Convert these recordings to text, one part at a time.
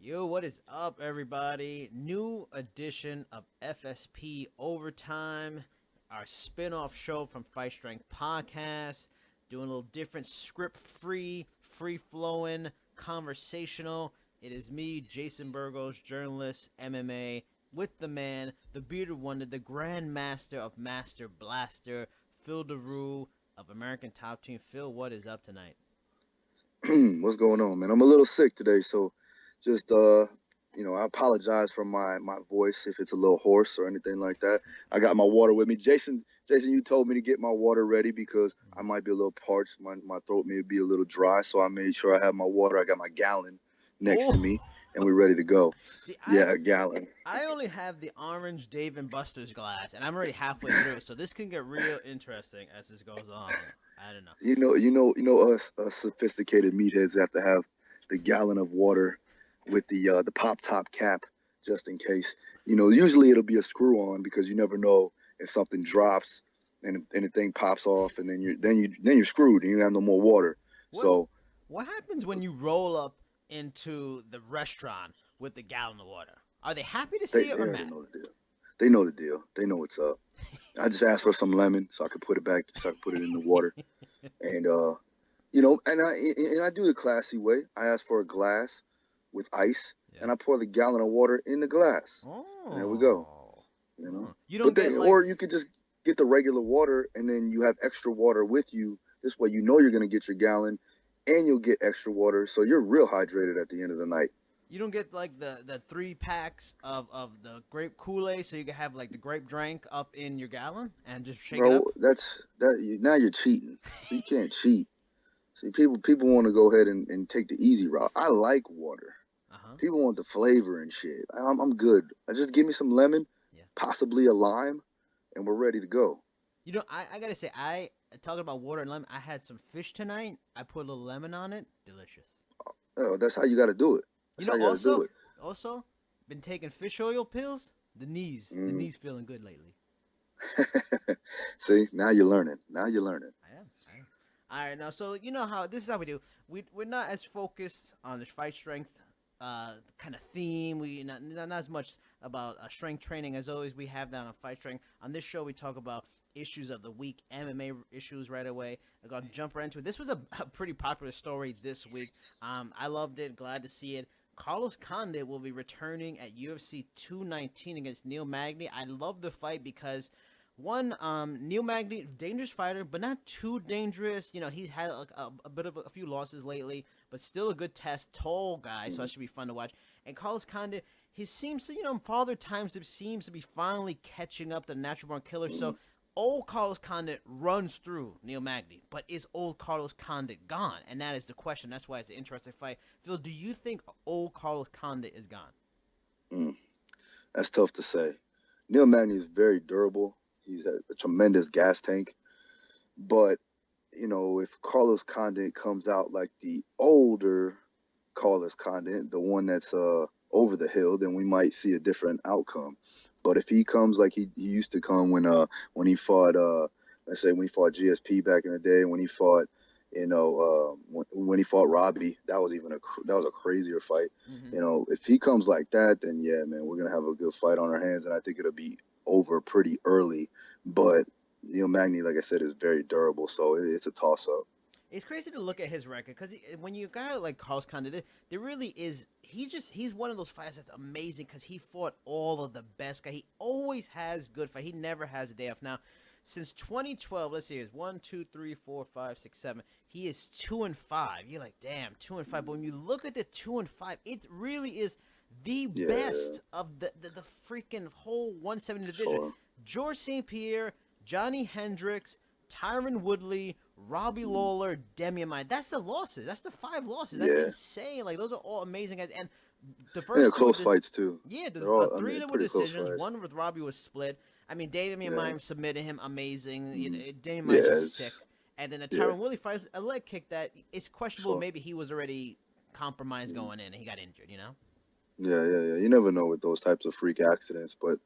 Yo, what is up, everybody? New edition of FSP Overtime, our spin-off show from Fight Strength Podcast. Doing a little different, script-free, free-flowing, conversational. It is me, Jason Burgos, journalist, MMA, with the man, the bearded wonder, the Grand Master of Master Blaster, Phil Daru of American Top Team. Phil, what is up tonight? What's going on, man? I'm a little sick today, so just I apologize for my voice if it's a little hoarse or anything like that. I got my water with me. Jason, you told me to get my water ready because I might be a little parched. My throat may be a little dry, so I made sure I have my water. I got my gallon next to me, and we're ready to go. See, a gallon. I only have the orange Dave and Buster's glass, and I'm already halfway through, so this can get real interesting as this goes on. I don't know. Us sophisticated meatheads have to have the gallon of water with the pop top cap just in case. Usually it'll be a screw on because you never know if something drops and the thing pops off, and then you're screwed and you have no more water. What happens when you roll up into the restaurant with the gallon of water? Are they happy to see it or mad? They know the deal. They know what's up. I just asked for some lemon so I could put it back, so I could put it in the water, and I do the classy way. I ask for a glass with ice, and I pour the gallon of water in the glass. Oh, and there we go. You don't or you could just get the regular water, and then you have extra water with you. This way, you're going to get your gallon, and you'll get extra water, so you're real hydrated at the end of the night. You don't get like the 3 packs of the grape Kool-Aid, so you can have like the grape drink up in your gallon and just shake it up. Now you're cheating. So you can't cheat. See, people want to go ahead and take the easy route. I like water. People want the flavor and shit. I'm good. Just give me some lemon, possibly a lime, and we're ready to go. I gotta say, talking about water and lemon, I had some fish tonight. I put a little lemon on it. Delicious. Oh, that's how you got to do it. Also, been taking fish oil pills. The knees feeling good lately. See, now you're learning. I am. All right, now, so you know how this is how we do. We're not as focused on the fight strength kind of theme. We not as much about strength training as always. We have that on fight strength. On this show, we talk about issues of the week, MMA issues right away. I'm gonna jump right into it. This was a pretty popular story this week. I loved it. Glad to see it. Carlos Condit will be returning at UFC 219 against Neil Magny. I love the fight because, one, Neil Magny, dangerous fighter, but not too dangerous. He's had a bit of a few losses lately, but still a good test. Tall guy, so that should be fun to watch. And Carlos Condit, he seems to, Father Times seems to be finally catching up to Natural Born Killer. So old Carlos Condit runs through Neil Magny, but is old Carlos Condit gone? And that is the question. That's why it's an interesting fight. Phil, do you think old Carlos Condit is gone? That's tough to say. Neil Magny is very durable. He's a tremendous gas tank. But, if Carlos Condit comes out like the older Carlos Condit, the one that's over the hill, then we might see a different outcome. But if he comes like he used to come when he fought, let's say when he fought GSP back in the day, when he fought, when he fought Robbie, that was a crazier fight. If he comes like that, then yeah, man, we're gonna have a good fight on our hands, and I think it'll be over pretty early. But Neil Magny, like I said, is very durable, so it's a toss up. It's crazy to look at his record because when you got like Carlos Condit, there really is. He's one of those fighters that's amazing because he fought all of the best guys. He always has good fight. He never has a day off. Now, since 2012, let's see, it's 1, 2, 3, 4, 5, 6, 7. He is 2-5. You're like, damn, 2-5. But when you look at the 2-5, it really is the best of the freaking whole 170 division. Sure. George St. Pierre, Johnny Hendricks, Tyron Woodley, Robbie Lawler, Demian Maia. That's the losses. That's the 5 losses. That's insane. Like, those are all amazing guys. And the first close fights too. Yeah, 3 of them were decisions. One with Robbie was split. I mean, Demian Maia submitted him amazing. Demian Maia is just sick. And then the Tyron Woodley fight, a leg kick that it's questionable. Sure. Maybe he was already compromised going in and he got injured. Yeah. You never know with those types of freak accidents, but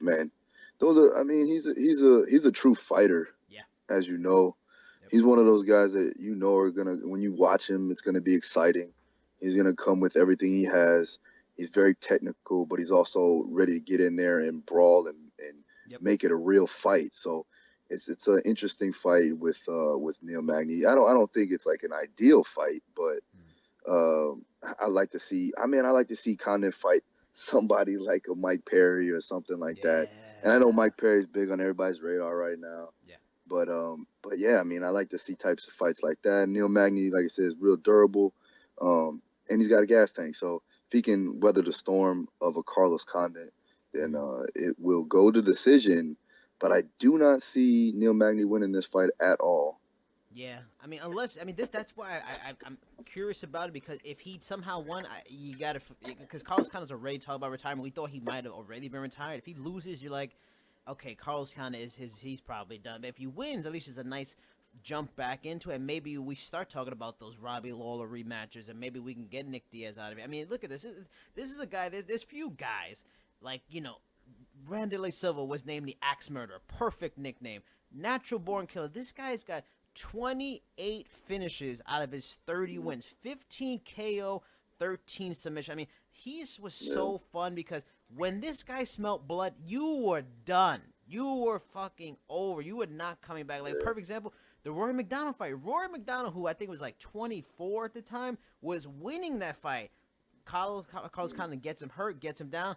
man, those are. I mean, he's a true fighter. Yeah. As you know, he's one of those guys that are gonna, when you watch him, it's gonna be exciting. He's gonna come with everything he has. He's very technical, but he's also ready to get in there and brawl and Yep. make it a real fight. So it's an interesting fight with Neil Magny. I don't think it's like an ideal fight, but I like to see. I mean, I like to see Condit fight somebody like a Mike Perry or something like that. And I know Yeah. Mike Perry's big on everybody's radar right now. Yeah. But yeah, I mean, I like to see types of fights like that. Neil Magny, like I said, is real durable, and he's got a gas tank. So if he can weather the storm of a Carlos Condit, then it will go to decision. But I do not see Neil Magny winning this fight at all. Yeah, I mean, that's why I'm curious about it, because if he somehow won, you gotta, because Carlos Condit's already talking about retirement. We thought he might have already been retired. If he loses, you're like, okay, Carlos Condit he's probably done. But if he wins, at least it's a nice jump back into it. And maybe we start talking about those Robbie Lawler rematches, and maybe we can get Nick Diaz out of it. I mean, look at this. This is a guy. There's few guys like Wanderlei Silva was named the Axe Murderer. Perfect nickname. Natural born killer. This guy's got 28 finishes out of his 30 wins, 15 KO, 13 submission. I mean, he was so fun because when this guy smelt blood, you were done. You were fucking over. You were not coming back. Like, perfect example, the Rory McDonald fight. Rory McDonald, who I think was like 24 at the time, was winning that fight. Carlos Condit gets him hurt, gets him down,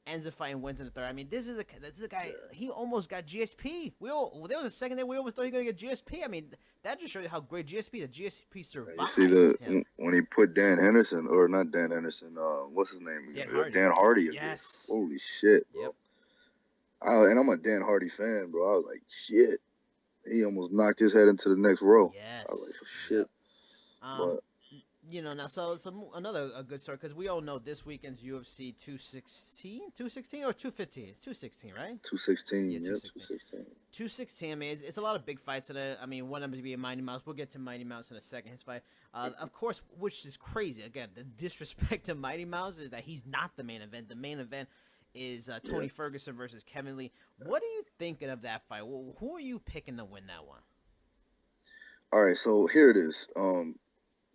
ends the fight and wins in the third. I mean, this is a guy. He almost got GSP. There was a second there we almost thought he was gonna get GSP. I mean, that just shows you how great the GSP survived. You see when he put Dan Henderson, or not Dan Henderson, what's his name? Dan Hardy. Yes. Holy shit, bro. Yep. And I'm a Dan Hardy fan, bro. I was like, shit. He almost knocked his head into the next row. Yes. I was like, shit. Yep. But now so another good story, because we all know this weekend's UFC 216 or 215. It's 216, right? 216. Yeah, 216. 216. I mean, it's a lot of big fights today. I mean, one of them to be a Mighty Mouse. We'll get to Mighty Mouse in a second. His fight, of course, which is crazy. Again, the disrespect to Mighty Mouse is that he's not the main event. The main event is Tony Ferguson versus Kevin Lee. What are you thinking of that fight? Who are you picking to win that one? All right, so here it is.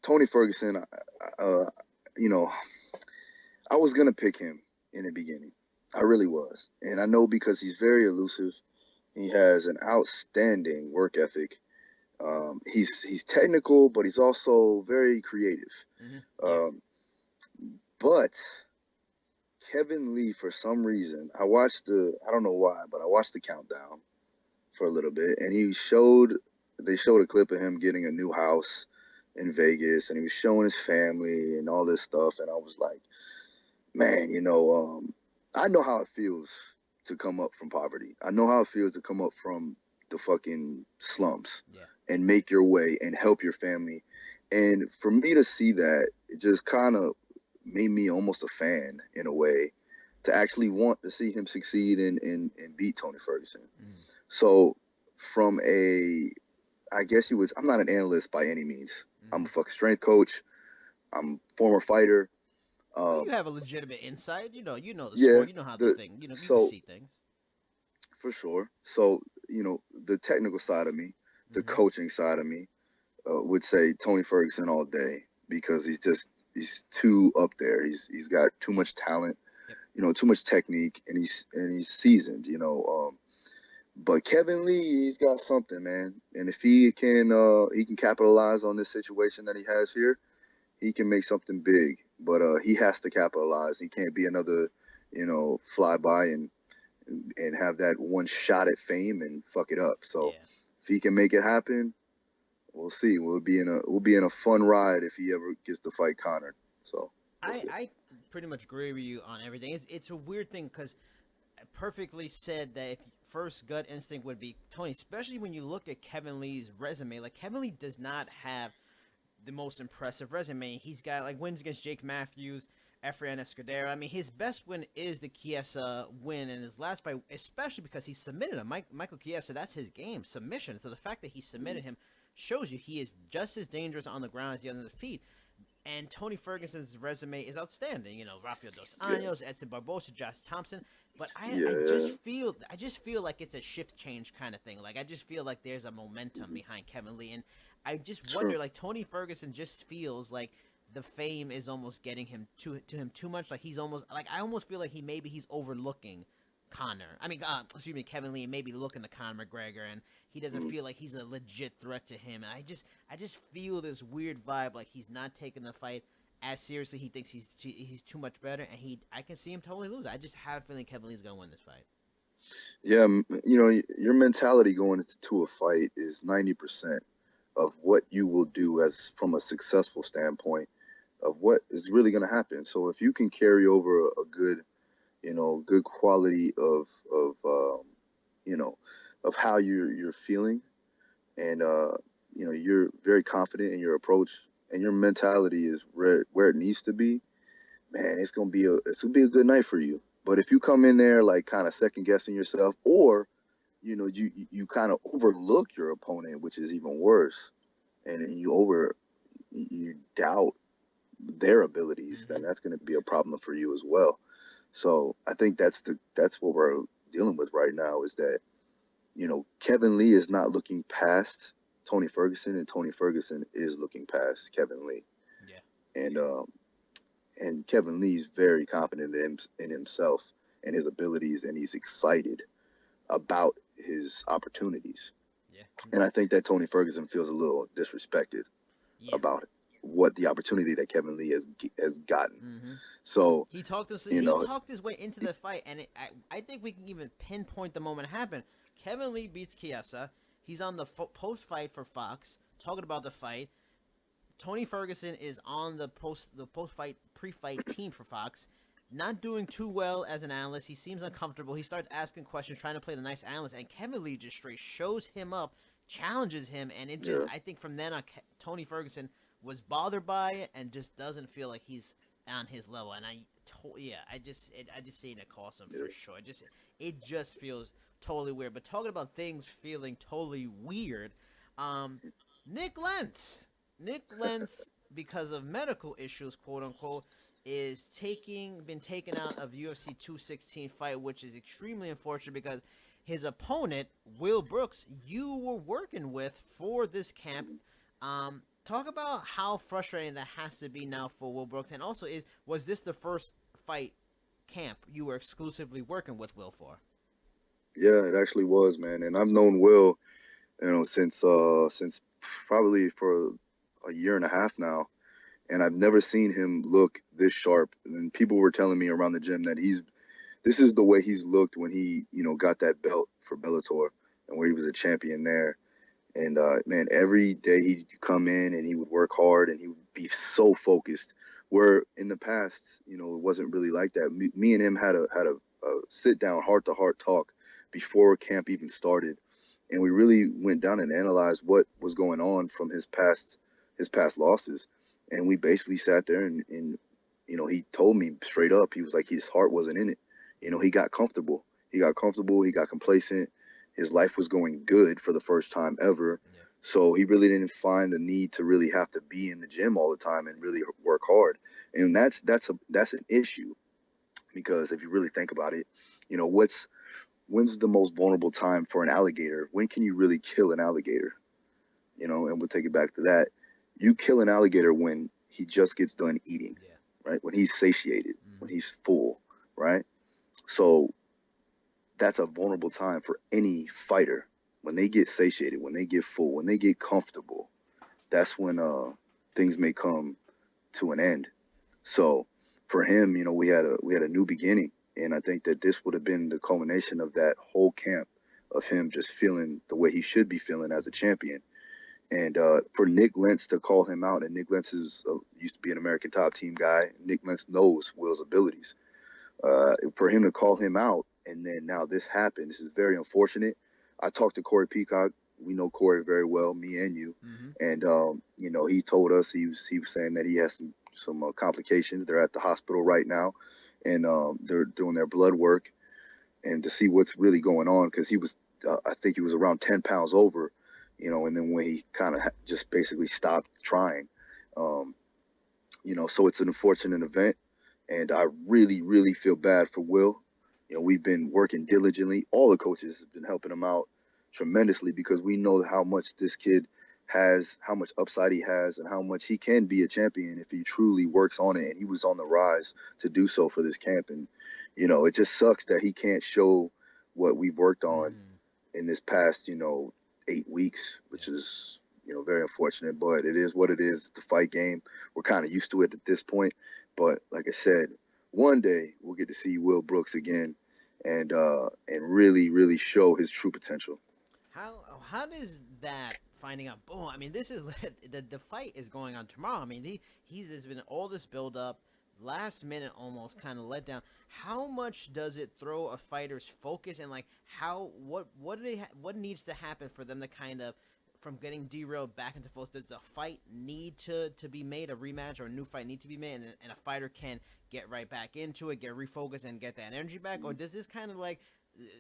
Tony Ferguson, I was going to pick him in the beginning. I really was. And I know because he's very elusive. He has an outstanding work ethic. He's technical, but he's also very creative. Mm-hmm. But Kevin Lee, for some reason, I don't know why, but I watched the countdown for a little bit, and they showed a clip of him getting a new house in Vegas, and he was showing his family and all this stuff, and I was like, man, I know how it feels to come up from poverty. I know how it feels to come up from the fucking slums and make your way and help your family. And for me to see that, it just kind of made me almost a fan in a way, to actually want to see him succeed and beat Tony Ferguson. So from I guess I'm not an analyst by any means. I'm a fucking strength coach. I'm a former fighter. You have a legitimate insight. You know the sport. You know how the thing. You can see things. For sure. So the technical side of me, the coaching side of me, would say Tony Ferguson all day, because he's too up there. He's got too much talent, too much technique, and he's seasoned. But Kevin Lee, he's got something, man. And if he can capitalize on this situation that he has here, he can make something big. But he has to capitalize. He can't be another, flyby and have that one shot at fame and fuck it up. So if he can make it happen, we'll see. We'll be in a fun ride if he ever gets to fight Conor. So I pretty much agree with you on everything. It's a weird thing, because I perfectly said that if first gut instinct would be Tony, especially when you look at Kevin Lee's resume. Like, Kevin Lee does not have the most impressive resume. He's got wins against Jake Matthews, Efrain Escudero. I mean, his best win is the Chiesa win in his last fight, especially because he submitted him. Michael Chiesa, that's his game, submission. So the fact that he submitted him shows you he is just as dangerous on the ground as he is on the feet. And Tony Ferguson's resume is outstanding. Rafael Dos Anjos, Edson Barbosa, Josh Thompson. But I just feel like it's a shift change kind of thing. Like, I just feel like there's a momentum behind Kevin Lee, and I just wonder, Tony Ferguson just feels like the fame is almost getting him to him too much. Like he's almost like I almost feel like he's overlooking Conor. I mean, excuse me, Kevin Lee, and maybe looking to Conor McGregor, and he doesn't feel like he's a legit threat to him. And I just feel this weird vibe, like he's not taking the fight as seriously. He thinks he's too much better, and I can see him totally lose. I just have a feeling Kevin Lee's gonna win this fight. Yeah, you know, your mentality going into a fight is 90% of what you will do as from a successful standpoint of what is really going to happen. So if you can carry over a good, you know, good quality you know, of how you're feeling, and you know, you're very confident in your approach, and your mentality is where it needs to be, man, it's gonna be a good night for you. But if you come in there like kind of second guessing yourself, or you know, you kind of overlook your opponent, which is even worse, and you doubt their abilities, then that's going to be a problem for you as well. So I think that's what we're dealing with right now, is that, you know, Kevin Lee is not looking past Tony Ferguson, and Tony Ferguson is looking past Kevin Lee. Yeah. And Kevin Lee's very confident in himself and his abilities, and he's excited about his opportunities. Yeah. And I think that Tony Ferguson feels a little disrespected about it, what the opportunity that Kevin Lee has gotten. So he talked his way into the fight, and I think we can even pinpoint the moment it happened. Kevin Lee beats Chiesa. He's on the post-fight for Fox, talking about the fight. Tony Ferguson is on the post-fight, pre-fight team for Fox, not doing too well as an analyst. He seems uncomfortable. He starts asking questions, trying to play the nice analyst, and Kevin Lee just straight shows him up, challenges him, and it just, I think from then on, Tony Ferguson was bothered by it and just doesn't feel like he's on his level. And I just see it cost him for sure. It just feels totally weird. But talking about things feeling totally weird, Nik Lentz, because of medical issues, quote unquote, is been taken out of UFC 216 fight, which is extremely unfortunate because his opponent, Will Brooks, you were working with for this camp. Talk about how frustrating that has to be now for Will Brooks, and also was this the first fight camp you were exclusively working with Will for? Yeah, it actually was, man. And I've known Will, you know, since probably for a year and a half now, and I've never seen him look this sharp. And people were telling me around the gym that this is the way he's looked when he, you know, got that belt for Bellator and where he was a champion there. And man, every day he'd come in and he would work hard and he would be so focused. Where in the past, you know, it wasn't really like that. Me and him had a sit down, heart to heart talk before camp even started, and we really went down and analyzed what was going on from his past losses. And we basically sat there and you know, he told me straight up, he was like, his heart wasn't in it. You know, he got comfortable. He got complacent. His life was going good for the first time ever. Yeah. So he really didn't find the need to really have to be in the gym all the time and really work hard. And that's an issue, because if you really think about it, you know, when's the most vulnerable time for an alligator? When can you really kill an alligator? You know, and we'll take it back to that. You kill an alligator when he just gets done eating, right? When he's satiated, when he's full, right? So that's a vulnerable time for any fighter. When they get satiated, when they get full, when they get comfortable, that's when things may come to an end. So for him, you know, we had a new beginning, and I think that this would have been the culmination of that whole camp, of him just feeling the way he should be feeling as a champion. And for Nik Lentz to call him out, and Nik Lentz used to be an American Top Team guy. Nik Lentz knows Will's abilities. For him to call him out, and then now this happened, this is very unfortunate. I talked to Corey Peacock. We know Corey very well, me and you. And you know, he told us he was saying that he has some complications. They're at the hospital right now, and they're doing their blood work and to see what's really going on, because he was I think he was around 10 pounds over, you know, and then when he kind of just basically stopped trying, you know, so it's an unfortunate event, and I really, really feel bad for Will. You know, we've been working diligently. All the coaches have been helping him out tremendously, because we know how much this kid has, how much upside he has, and how much he can be a champion if he truly works on it. And he was on the rise to do so for this camp. And, you know, it just sucks that he can't show what we've worked on in this past, 8 weeks, which is, very unfortunate. But it is what it is. It's the fight game. We're kind of used to it at this point. But like I said, one day we'll get to see Will Brooks again and really, really show his true potential. How does that finding out? Boom! I mean, this is the fight is going on tomorrow. I mean, there's been all this build up, last minute almost kind of let down. How much does it throw a fighter's focus, and like what needs to happen for them to kind of from getting derailed back into focus? Does a fight need to be made, a rematch or a new fight need to be made, and a fighter can get right back into it, get refocused, and get that energy back, or does this kind of like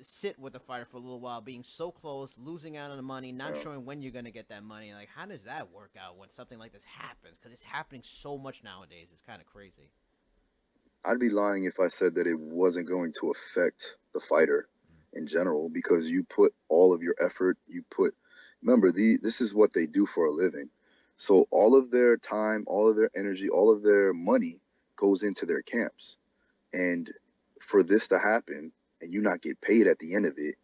sit with the fighter for a little while, being so close, losing out on the money, not showing when you're going to get that money? Like, how does that work out when something like this happens? Because it's happening so much nowadays. It's kind of crazy. I'd be lying if I said that it wasn't going to affect the fighter in general, because you put all of your effort, remember, this is what they do for a living. So all of their time, all of their energy, all of their money goes into their camps. And for this to happen and you not get paid at the end of it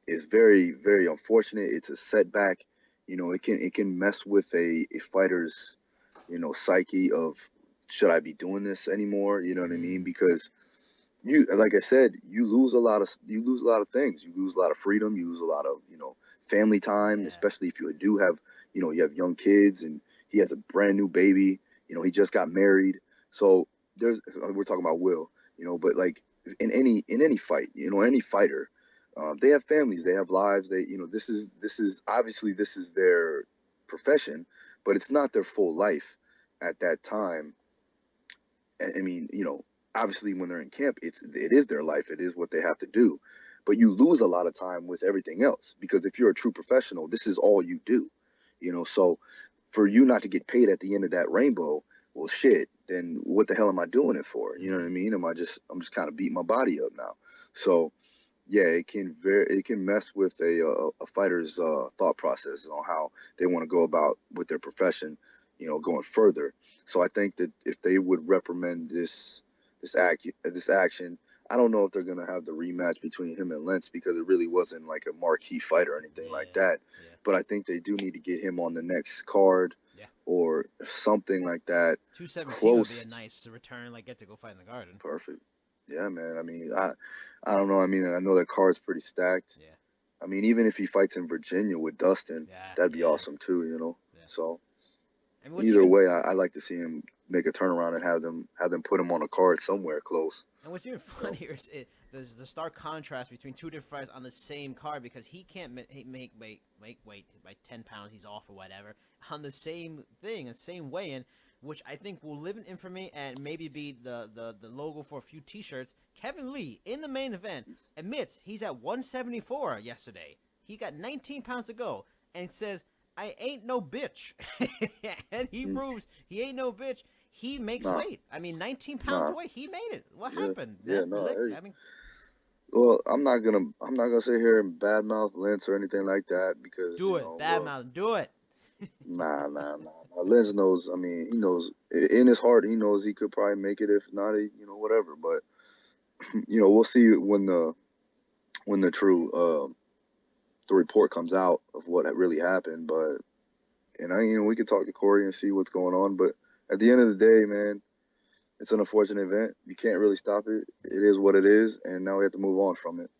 is very, very unfortunate. It's a setback. It can mess with a fighter's, psyche of, should I be doing this anymore? You know what I mean? Because like I said, you lose a lot of things. You lose a lot of freedom. You lose a lot of, family time, especially if you do have, you have young kids and he has a brand new baby. He just got married. So we're talking about Will, but like in any fight, any fighter, they have families, they have lives. This is obviously this is their profession, but it's not their full life at that time. I mean, obviously when they're in camp, it is their life. It is what they have to do. But you lose a lot of time with everything else, because if you're a true professional, this is all you do, so for you not to get paid at the end of that rainbow, well, shit, then what the hell am I doing it for? You know what I mean? I'm just kind of beating my body up now. So yeah, it can mess with a fighter's thought process on how they want to go about with their profession, going further. So I think that if they would reprimand this action, I don't know if they're gonna have the rematch between him and Lentz, because it really wasn't like a marquee fight or anything like that. Yeah. But I think they do need to get him on the next card, or something like that. 217 would be a nice return, like get to go fight in the Garden. Perfect. Yeah, man. I mean, I don't know. I mean, I know that card's pretty stacked. Yeah. I mean, even if he fights in Virginia with Dustin, that'd be awesome too. Yeah. So either way, I like to see him make a turnaround and have them put him on a card somewhere close. And what's even funnier is there's the stark contrast between two different fights on the same card, because he can't make weight by 10 pounds. He's off or whatever on the same thing, the same weigh-in, which I think will live in infamy and maybe be the logo for a few T-shirts. Kevin Lee in the main event admits he's at 174 yesterday. He got 19 pounds to go and says, "I ain't no bitch," and he proves he ain't no bitch. He makes weight. I mean, 19 pounds away. He made it. What happened? Yeah, well, I'm not gonna sit here and badmouth Lentz or anything like that, because badmouth. Do it. Nah. Lentz knows. I mean, he knows in his heart. He knows he could probably make it. If not, whatever. But we'll see when the true the report comes out of what really happened. But we could talk to Corey and see what's going on. But at the end of the day, man, it's an unfortunate event. You can't really stop it. It is what it is, and now we have to move on from it.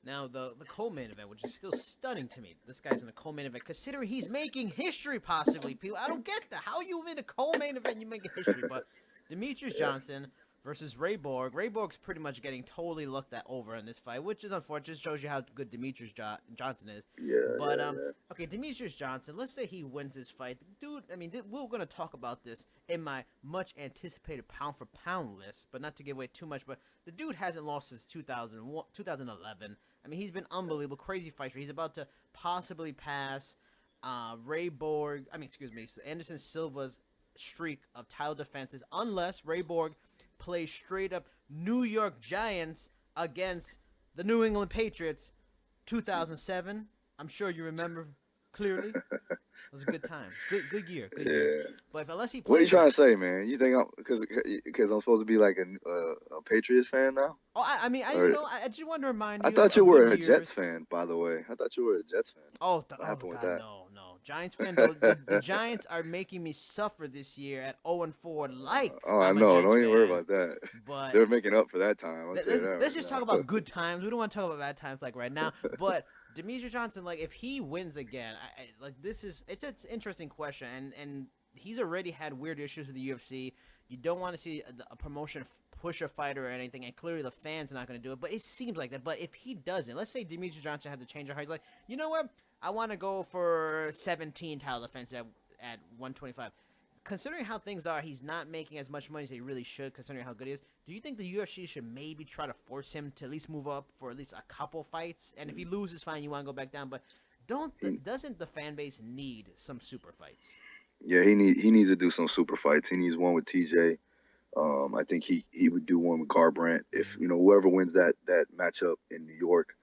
Now, the co-main event, which is still stunning to me. This guy's in the co-main event, considering he's making history, possibly. People, I don't get that. How you in a co-main event, you make history? But Demetrious Johnson versus Ray Borg. Ray Borg's pretty much getting totally looked at over in this fight, which is unfortunate. Shows you how good Demetrious Johnson is. But okay, Demetrious Johnson, let's say he wins this fight. Dude, I mean, we're going to talk about this in my much anticipated pound-for-pound list, but not to give away too much, but the dude hasn't lost since 2011. I mean, he's been unbelievable, crazy fighter. He's about to possibly pass Anderson Silva's streak of title defenses, unless Ray Borg plays straight up New York Giants against the New England Patriots 2007. I'm sure you remember clearly. It was a good time. Good year. Good year. Yeah. But unless he What are you plays, trying to say, man? You think I'm because I'm supposed to be like a Patriots fan now? oh, I mean, Or I just want to remind I you thought you of good were a Jets years. fan, by the way. I thought you were a Jets fan. What Oh happened with God, that? no. Giants fan though. The Giants are making me suffer this year at 0-4, like Oh, I I'm a know. Jets Don't even worry fan. about that. But They're making up for that time. I'll tell you that let's right just talk now. about good times. We don't want to talk about bad times like right now. But Demetrious Johnson, like if he wins again, like this is it's an interesting question, and he's already had weird issues with the UFC. You don't want to see a promotion push a fighter or anything, and clearly the fans are not going to do it. But it seems like that. But if he doesn't, let's say Demetrious Johnson has to change heart. He's like, you know what? I want to go for 17 title defense at 125. Considering how things are, he's not making as much money as he really should, considering how good he is. Do you think the UFC should maybe try to force him to at least move up for at least a couple fights? And if he loses, fine, you want to go back down. But doesn't the fan base need some super fights? Yeah, he needs to do some super fights. He needs one with TJ. I think he would do one with Garbrandt if whoever wins that matchup in New York.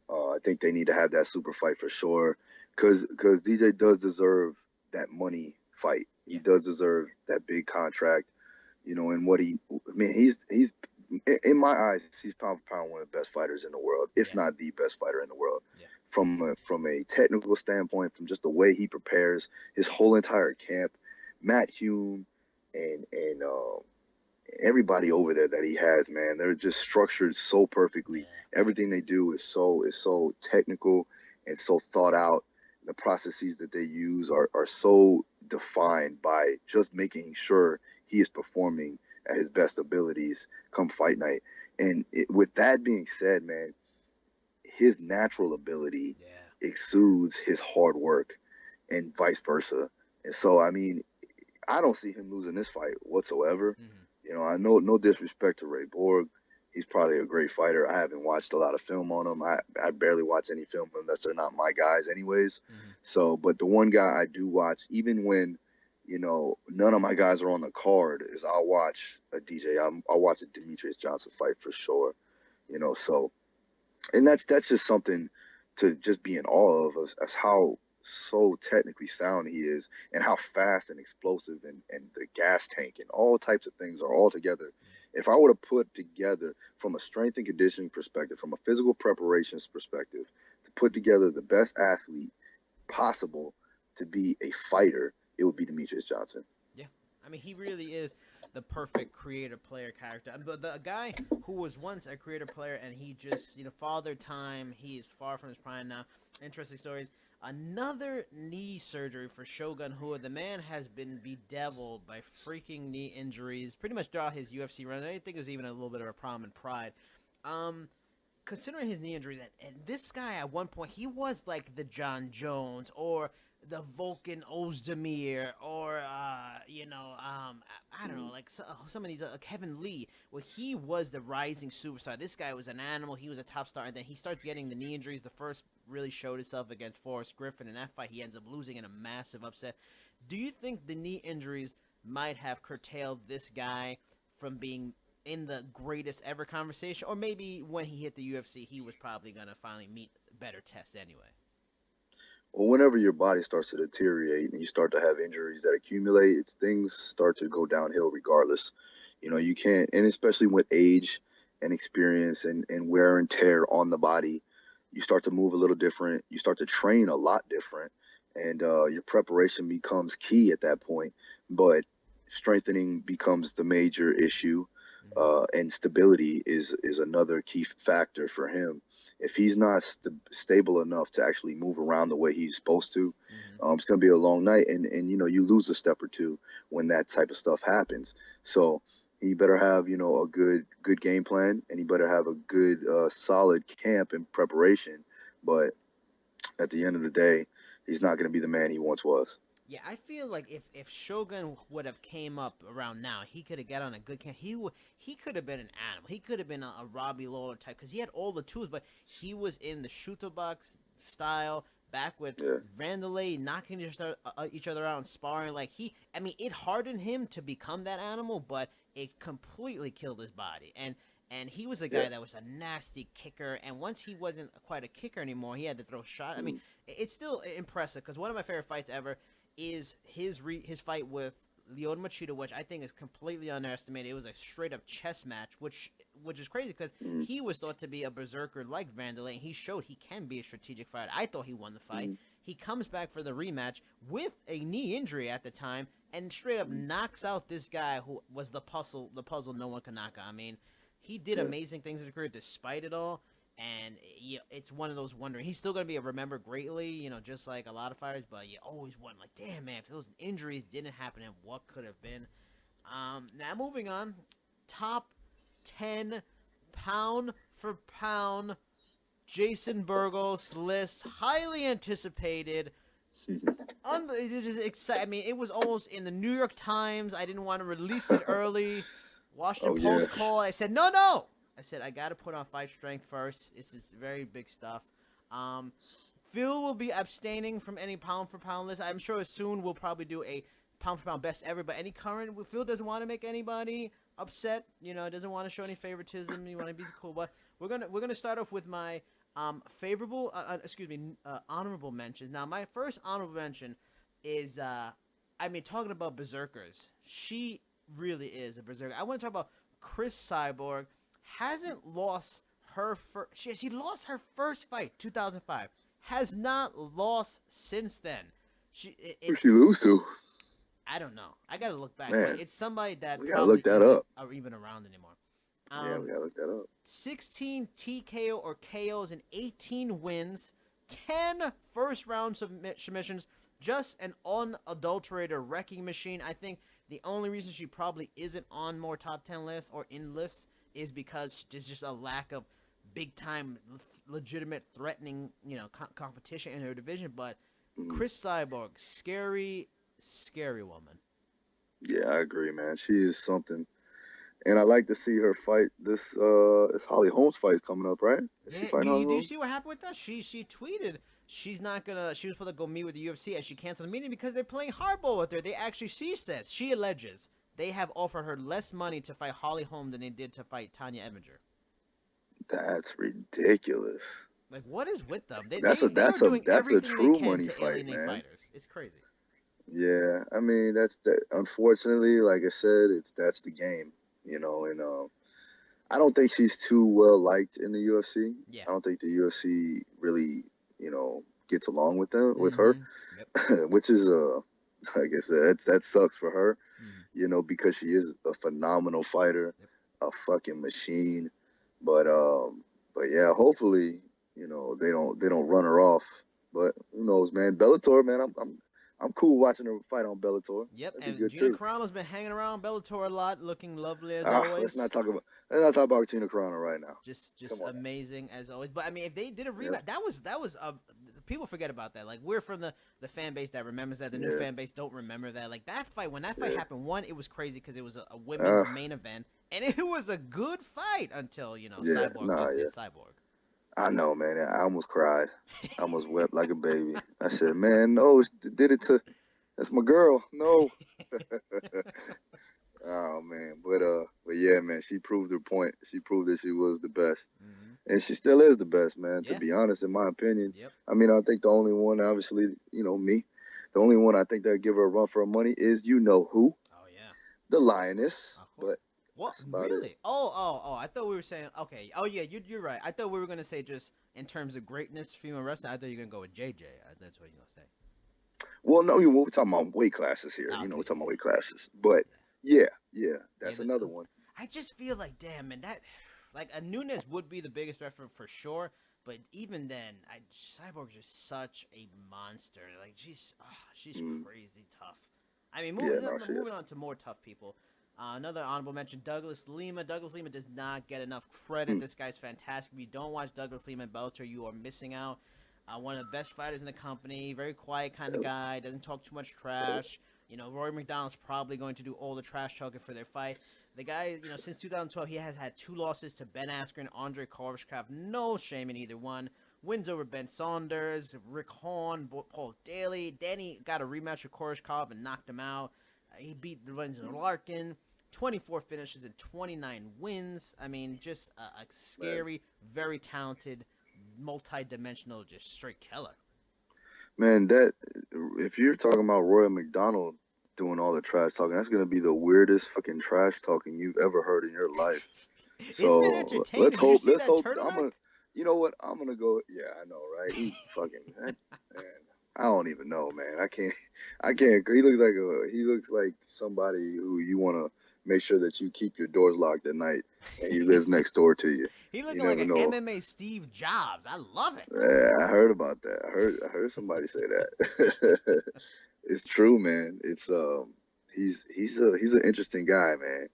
I think they need to have that super fight for sure, because DJ does deserve that money fight. He does deserve that big contract, and what I mean, he's in my eyes, he's pound for pound one of the best fighters in the world, if not the best fighter in the world. Yeah. From a technical standpoint, from just the way he prepares his whole entire camp, Matt Hume and everybody over there that he has, man, they're just structured so perfectly. Yeah. Everything they do is so technical and so thought out. The processes that they use are so defined by just making sure he is performing at his best abilities come fight night. And with that being said, man, his natural ability exudes his hard work and vice versa. And so, I mean, I don't see him losing this fight whatsoever. I know, no disrespect to Ray Borg. He's probably a great fighter. I haven't watched a lot of film on him. I barely watch any film unless they're not my guys anyways. So, but the one guy I do watch, even when, none of my guys are on the card, is I'll watch a DJ. I'll watch a Demetrious Johnson fight for sure. So, and that's just something to just be in awe of as how so technically sound he is, and how fast and explosive and the gas tank and all types of things are all together. If I were to put together from a strength and conditioning perspective, from a physical preparations perspective, to put together the best athlete possible to be a fighter, it would be Demetrious Johnson. Yeah. I mean, he really is the perfect creator player character. But the guy who was once a creator player and he just, father time, he is far from his prime now. Interesting stories. Another knee surgery for Shogun Rua. The man has been bedeviled by freaking knee injuries pretty much throughout his UFC run. I didn't think it was even a little bit of a problem in Pride. Considering his knee injuries, and this guy at one point, he was like the John Jones or the Volkan Ozdemir or, I don't know, like some of these, Kevin Lee, where he was the rising superstar. This guy was an animal. He was a top star. And then he starts getting the knee injuries. The first really showed itself against Forrest Griffin. In that fight, he ends up losing in a massive upset. Do you think the knee injuries might have curtailed this guy from being in the greatest ever conversation? Or maybe when he hit the UFC, he was probably going to finally meet better tests anyway? Well, whenever your body starts to deteriorate and you start to have injuries that accumulate, things start to go downhill regardless. You can't, and especially with age and experience and wear and tear on the body, you start to move a little different. You start to train a lot different, and your preparation becomes key at that point. But strengthening becomes the major issue, and stability is another key factor for him. If he's not stable enough to actually move around the way he's supposed to, it's going to be a long night. And you lose a step or two when that type of stuff happens. So he better have, a good game plan, and he better have a good, solid camp and preparation. But at the end of the day, he's not going to be the man he once was. Yeah, I feel like if Shogun would have came up around now, he could have got on a good camp. He could have been an animal. He could have been a Robbie Lawler type because he had all the tools, but he was in the shooter box style back with Vanderlei knocking each other out and sparring. Like it hardened him to become that animal, but it completely killed his body. And he was a guy that was a nasty kicker. And once he wasn't quite a kicker anymore, he had to throw shots. I mean, it's still impressive because one of my favorite fights ever is his fight with Lyoto Machida, which I think is completely underestimated. It was a straight up chess match, which is crazy because he was thought to be a berserker like Vanderlei, and he showed he can be a strategic fighter. I thought he won the fight. He comes back for the rematch with a knee injury at the time, and straight up knocks out this guy who was the puzzle no one could knock out. I mean, he did amazing things in his career despite it all. And it's one of those wondering. He's still going to be remembered greatly, just like a lot of fighters. But you always wonder, like, damn, man, if those injuries didn't happen, and what could have been. Now, moving on. Top 10 pound-for-pound Jason Burgos list. Highly anticipated. It is just exciting. I mean, it was almost in the New York Times. I didn't want to release it early. Washington Post call. I said, no. I said, I got to put on fight strength first. This is very big stuff. Phil will be abstaining from any pound-for-pound list. I'm sure soon we'll probably do a pound-for-pound best ever. But any current, Phil doesn't want to make anybody upset. Doesn't want to show any favoritism. You want to be cool. But we're gonna start off with my honorable mentions. Now, my first honorable mention is, talking about berserkers. She really is a berserker. I want to talk about Chris Cyborg. Hasn't lost her first. She lost her first fight, 2005. Has not lost since then. Who'd she lose to? I don't know. I gotta look back. Man, but it's somebody we gotta look that up. Or even around anymore. Yeah, we gotta look that up. 16 TKO or KOs and 18 wins, 10 first-round submissions. Just an unadulterated wrecking machine. I think the only reason she probably isn't on more top 10 lists or in lists is because there's just a lack of big-time, legitimate, threatening, competition in her division. But Chris Cyborg, scary, scary woman. Yeah, I agree, man. She is something. And I like to see her fight this Holly Holmes fight is coming up, right? Is she fighting Holly Did you Holmes? see what happened with that? She tweeted she's not gonna. She was supposed to go meet with the UFC, and she canceled the meeting because they're playing hardball with her. She alleges they have offered her less money to fight Holly Holm than they did to fight Tanya Evinger. That's ridiculous. Like, what is with them? That's a true money fight, man. Fighters. It's crazy. Yeah, I mean unfortunately, like I said, that's the game, and I don't think she's too well liked in the UFC. Yeah. I don't think the UFC really, gets along with her, Yep. which is like I said, that sucks for her, because she is a phenomenal fighter, a fucking machine. But yeah, hopefully, they don't run her off. But who knows, man? Bellator, man, I'm cool watching her fight on Bellator. Yep, That'd and Gina Carano's been hanging around Bellator a lot, looking lovely as always. Let's not talk about Gina Carano right now. Just amazing as always. But I mean, if they did a rematch, that was people forget about that. Like, we're from the fan base that remembers that. The new fan base don't remember that. Like, that fight, when that fight happened, one, it was crazy because it was a women's main event, and it was a good fight until Cyborg did Cyborg. I know, man. I almost cried. I almost wept like a baby. I said, man, no, did it to. That's my girl. No. Oh man, but yeah, man. She proved her point. She proved that she was the best, and she still is the best, man. To be honest, in my opinion. Yep. I mean, I think the only one, obviously, me. The only one I think that give her a run for her money is who. Oh yeah. The Lioness, but. What? Really? Oh! I thought we were saying okay. Oh yeah, you're right. I thought we were gonna say just in terms of greatness, female wrestling. I thought you were gonna go with JJ. That's what you're gonna say. Well, no, we're talking about weight classes here. Okay. We're talking about weight classes. But yeah, that's another one. I just feel like, damn, man, that like a Nunes would be the biggest threat for sure. But even then, Cyborg's just such a monster. Like she's crazy tough. I mean, moving on to more tough people. Another honorable mention, Douglas Lima. Douglas Lima does not get enough credit. This guy's fantastic. If you don't watch Douglas Lima in Bellator, you are missing out. One of the best fighters in the company. Very quiet kind of guy. Doesn't talk too much trash. Rory McDonald's probably going to do all the trash talking for their fight. The guy, since 2012, he has had 2 losses to Ben Askren, Andre Koreshkov. No shame in either one. Wins over Ben Saunders, Rick Horn, Paul Daly. Danny got a rematch with Koreshkov and knocked him out. He beat Lorenzo Larkin. 24 finishes and 29 wins. I mean, just a scary, very talented, multi-dimensional, just straight killer. Man, that if you're talking about Roy McDonald doing all the trash talking, that's gonna be the weirdest fucking trash talking you've ever heard in your life. So It's been entertaining. let's hope. Let's hope. Turtleneck? You know what? I'm gonna go. Yeah, I know, right? He fucking man. I don't even know, man. I can't. He looks like somebody who you want to make sure that you keep your doors locked at night, and he lives next door to you. He looking like an MMA Steve Jobs. I love it. Yeah, I heard about that. I heard somebody say that. It's true, man. It's he's an interesting guy, man.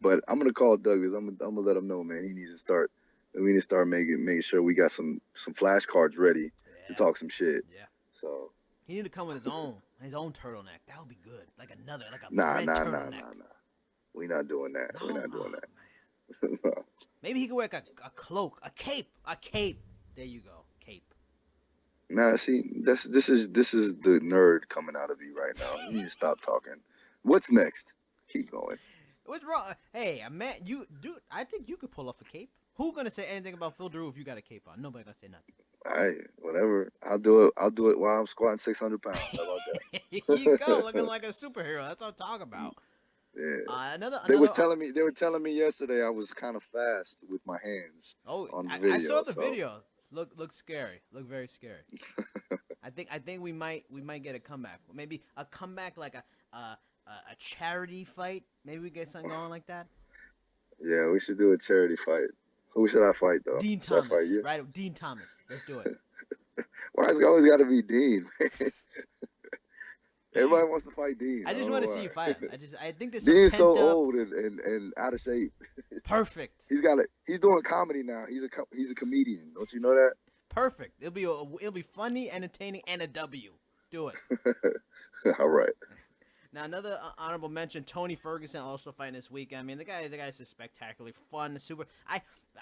But I'm gonna call Douglas. I'm gonna let him know, man. He needs to start. We need to start making sure we got some flashcards ready to talk some shit. Yeah. So he need to come with his own turtleneck. That would be good. Like a nah. turtleneck. We not doing that. No, We're not doing that. Man. Maybe he could wear a cloak, a cape. There you go, cape. Nah, see, this is the nerd coming out of you right now. You need to stop talking. What's next? Keep going. What's wrong? Hey, man, dude, I think you could pull off a cape. Who gonna say anything about Phil Daru if you got a cape on? Nobody gonna say nothing. Whatever. I'll do it while I'm squatting 600 pounds. How about that? Here you go, looking like a superhero. That's what I'm talking about. Yeah. They were telling me yesterday I was kind of fast with my hands. Oh, on the video, I saw the video. Look scary. Look very scary. I think we might get a comeback. Maybe a comeback like a charity fight. Maybe we get something going like that. Yeah, we should do a charity fight. Who should I fight though? Dean should Thomas. I fight you? Right, Dean Thomas. Let's do it. Why is it always got to be Dean? Everybody wants to fight Dean. I just want to see you fight him. I think this. Dean's so old and out of shape. Perfect. He's doing comedy now. He's a comedian. Don't you know that? Perfect. It'll be funny, entertaining, and a W. Do it. All right. Now another honorable mention: Tony Ferguson also fighting this weekend. I mean, the guy's just spectacularly fun, super.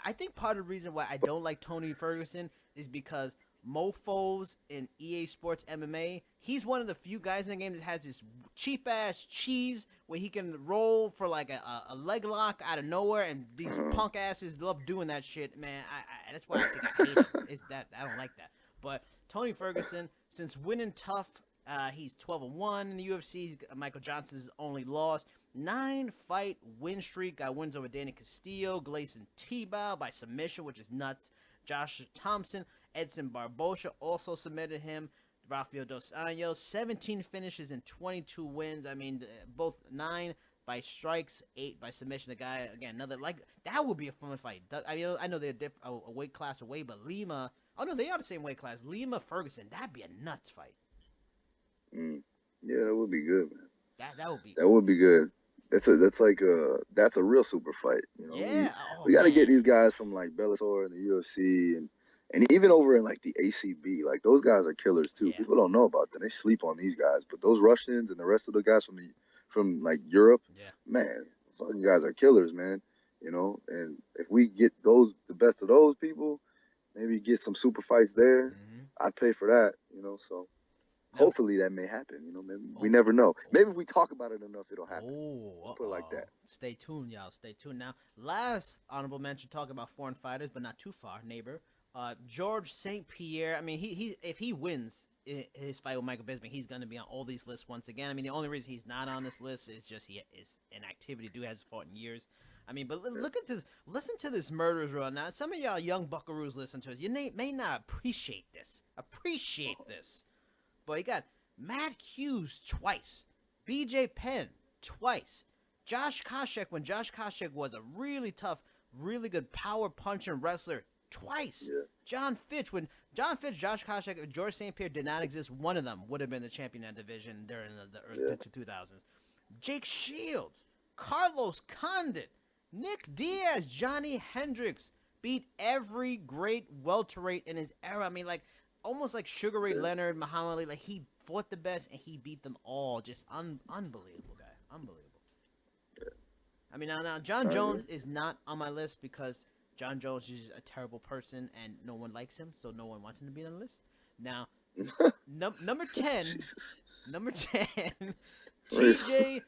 I think part of the reason why I don't like Tony Ferguson is because mofos in EA Sports MMA, he's one of the few guys in the game that has this cheap ass cheese where he can roll for like a leg lock out of nowhere, and these punk asses love doing that shit, man. That's why I think I hate him. It's that I don't like that. But Tony Ferguson, since winning tough, he's 12-1 in the UFC. Michael Johnson's only loss. 9-fight win streak. Got wins over Danny Castillo, Gleison Tebow by submission, which is nuts. Josh Thompson, Edson Barbosa also submitted him. Rafael Dos Anjos, 17 finishes and 22 wins. I mean, both 9 by strikes, 8 by submission. The guy, again, another, like, that would be a fun fight. I mean, I know they're a weight class away, but Lima, oh no, they are the same weight class. Lima Ferguson, that'd be a nuts fight. Yeah, that would be good, man. That would be good. That's a real super fight. You know, yeah. We got to get these guys from like Bellator and the UFC and even over in like the ACB. Like those guys are killers too. Yeah. People don't know about them. They sleep on these guys, but those Russians and the rest of the guys from like Europe, man, fucking guys are killers, man. You know, and if we get the best of those people, maybe get some super fights there. I'd pay for that. You know, so. Hopefully that may happen, you know. Maybe we never know. Maybe if we talk about it enough, it'll happen. Put it like that. Stay tuned, y'all. Stay tuned. Now, last honorable mention, talking about foreign fighters, but not too far, neighbor. George St. Pierre. I mean, he if he wins his fight with Michael Bisping, he's going to be on all these lists once again. I mean, the only reason he's not on this list is just he is inactivity. Dude hasn't fought in years. I mean, but listen to this murderer's row. Now, some of y'all young buckaroos listen to us. You may not appreciate this. But you got Matt Hughes twice, BJ Penn twice, Josh Koscheck when Josh Koscheck was a really tough, really good power puncher and wrestler twice. Yeah. Josh Koscheck, if George St. Pierre did not exist, one of them would have been the champion of that division during the early 2000s. Jake Shields, Carlos Condit, Nick Diaz, Johnny Hendricks beat every great welterweight in his era. I mean, like, almost like Sugar Ray Leonard, Muhammad Ali, like he fought the best and he beat them all. Just unbelievable guy, unbelievable. Yeah. I mean, now John Jones is not on my list because John Jones is a terrible person and no one likes him, so no one wants him to be on the list. Now, number 10, TJ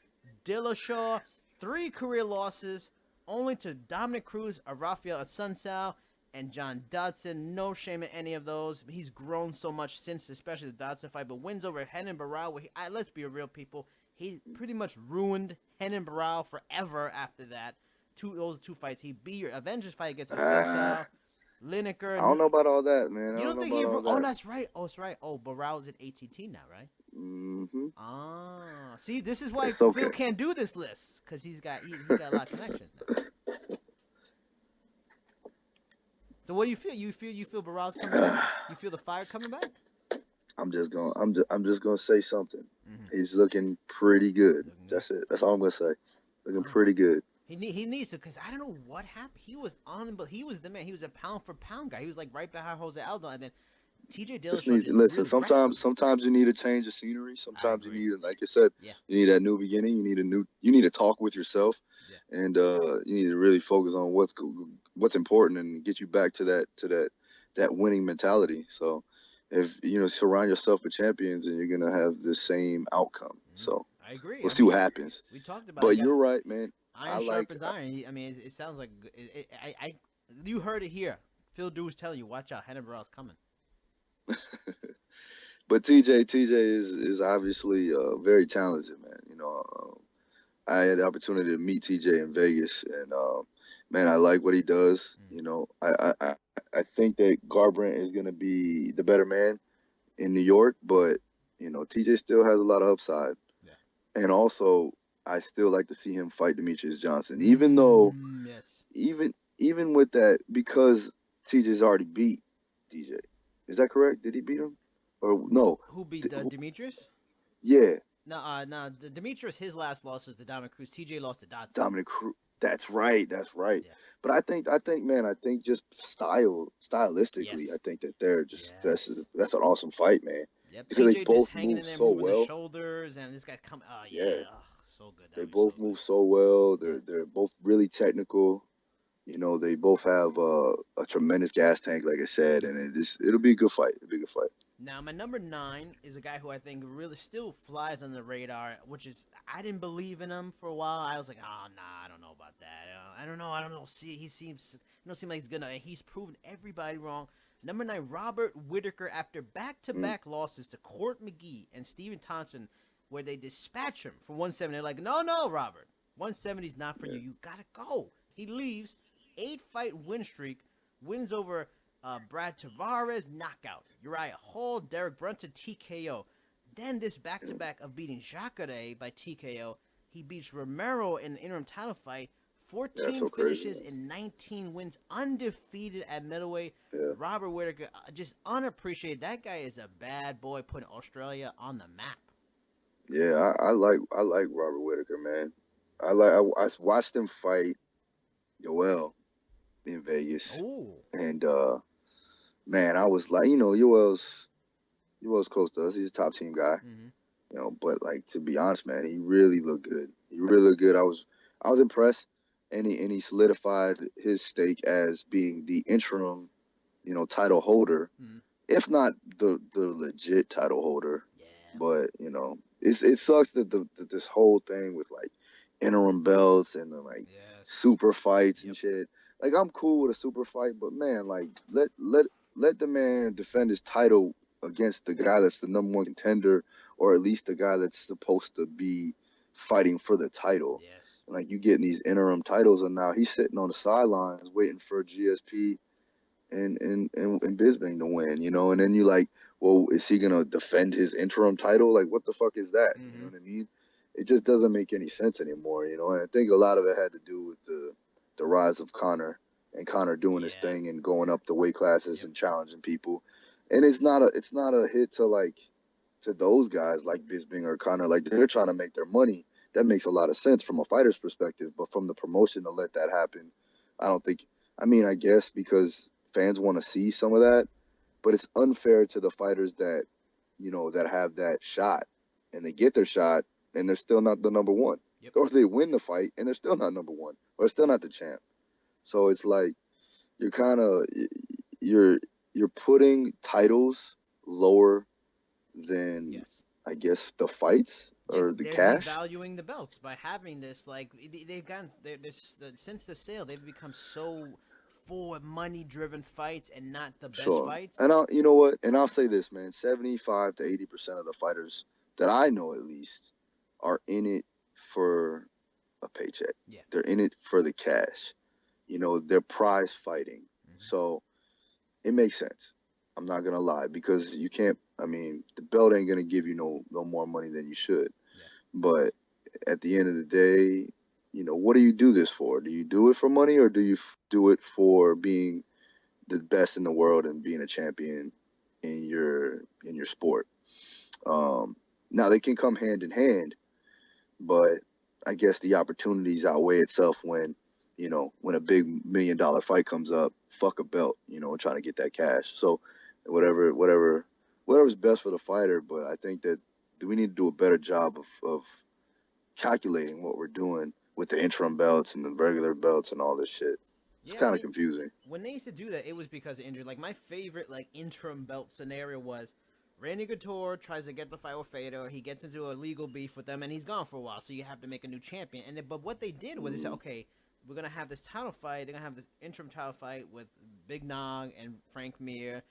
Dillashaw, 3 career losses, only to Dominic Cruz, Rafael Assunção, and John Dodson. No shame in any of those. He's grown so much since, especially the Dodson fight. But wins over Renan Barão. Let's be real, people. He pretty much ruined Renan Barão forever after that. Those two fights. He beat your Avengers fight against Assunção, Lineker. I don't know about all that, man. You don't think know he? about all Oh, that. that's right. Oh, that's right. Oh, Barão's at ATT now, right? Mm-hmm. Ah, see, this is why It's okay. Phil can't do this list because he got a lot of connections now. So what do you feel? You feel Barão's coming back? You feel the fire coming back? I'm just gonna say something. He's looking pretty good. That's it. That's all I'm gonna say. Looking pretty good. He needs to, because I don't know what happened. He was on, but he was the man. He was a pound for pound guy. He was like right behind Jose Aldo, and then TJ Dillashaw. Listen. Sometimes you need a change of scenery. Sometimes you need, like I said, you need that new beginning. You need to talk with yourself, and you need to really focus on what's important and get you back to that winning mentality. So, if surround yourself with champions, and you're gonna have the same outcome. So I agree. We'll see what happens. We talked about. But you're right, man. Iron sharpens iron. I mean, it sounds like you heard it here. Phil Dew was telling you, watch out, Renan Barão's coming. But TJ is obviously very talented, man. I had the opportunity to meet TJ in Vegas, and man, I like what he does. I think that Garbrandt is gonna be the better man in New York, but TJ still has a lot of upside, and also I still like to see him fight Demetrious Johnson, even though, even with that, because TJ's already beat DJ. Is that correct? Did he beat him? Or no? Who beat Demetrious? Yeah. No. Demetrious, his last loss was to Dominic Cruz. TJ lost to Dodson. Dominic Cruz. That's right. Yeah. But I think, man, just stylistically, I think that they're just that's an awesome fight, man. Yep. Because TJ they both just hanging move in there, so moving well. the shoulders, and this guy come. Oh yeah. Oh, so good. They both move so well. They're both really technical. They both have a tremendous gas tank, like I said, and it'll be a good fight. Now, my number 9 is a guy who I think really still flies on the radar, which is I didn't believe in him for a while. I was like, oh, nah, I don't know about that. I don't know. He seems like he's gonna. He's proven everybody wrong. Number 9, Robert Whittaker, after back-to-back losses to Court McGee and Stephen Thompson, where they dispatch him for 170. They're like, no, Robert, 170 is not for you. You gotta go. He leaves. 8-fight win streak, wins over Brad Tavares, knockout. Uriah Hall, Derek Brunson, TKO. Then this back-to-back of beating Jacare by TKO. He beats Romero in the interim title fight. 14 finishes and 19 wins, undefeated at middleweight. Yeah. Robert Whittaker, just unappreciated. That guy is a bad boy, putting Australia on the map. Yeah, I like Robert Whittaker, man. I watched him fight Yoel in Vegas. Ooh. And man, I was like, Yoel's close to us. He's a top team guy. But like, to be honest, man, he really looked good. I was impressed, and he solidified his stake as being the interim, title holder, if not the legit title holder. Yeah. But it sucks that this whole thing with like interim belts and the super fights and shit. Like, I'm cool with a super fight, but man, like, let the man defend his title against the guy that's the number 1 contender, or at least the guy that's supposed to be fighting for the title. Yes. Like, you getting these interim titles, and now he's sitting on the sidelines waiting for GSP and Bisping to win, and then you like, well, is he gonna defend his interim title? Like, what the fuck is that? You know what I mean? It just doesn't make any sense anymore, and I think a lot of it had to do with the rise of Conor, and Conor doing his thing and going up the weight classes and challenging people. And it's not a hit to those guys like Bisping or Conor. Like, they're trying to make their money. That makes a lot of sense from a fighter's perspective, but from the promotion to let that happen, I don't think. I mean, I guess because fans want to see some of that, but it's unfair to the fighters that that have that shot, and they get their shot and they're still not the number 1. Or they win the fight and they're still not number 1, or still not the champ. So it's like you're putting titles lower than I guess the fights, Yeah, or the they're cash. devaluing the belts by having this. Like they've gotten since the sale, they've become so for money-driven fights and not the best Sure. fights. And you know what? And I'll say this, man. 75 to 80% of the fighters that I know, at least, are in it for a paycheck. Yeah. They're in it for the cash. You know, they're prize fighting. Mm-hmm. So it makes sense. I'm not gonna lie, because you can't. I mean, the belt ain't gonna give you no more money than you should. Yeah. But at the end of the day, you know, what do you do this for? Do you do it for money, or do you do it for being the best in the world and being a champion in your sport? Now they can come hand in hand, but I guess the opportunities outweigh itself when, you know, when a big $1 million fight comes up, fuck a belt, you know, and trying to get that cash. So whatever's best for the fighter. But I think that we need to do a better job of calculating what we're doing with the interim belts and the regular belts and all this shit. It's Yeah, I kind of mean, confusing. when they used to do that, it was because of injury. Like my favorite like interim belt scenario was Randy Couture tries to get the fight with Fedor. He gets into a legal beef with them, and he's gone for a while. So you have to make a new champion. And but what they did was they said, okay, we're gonna have this title fight. They're gonna have this interim title fight with Big Nog and Frank Mir,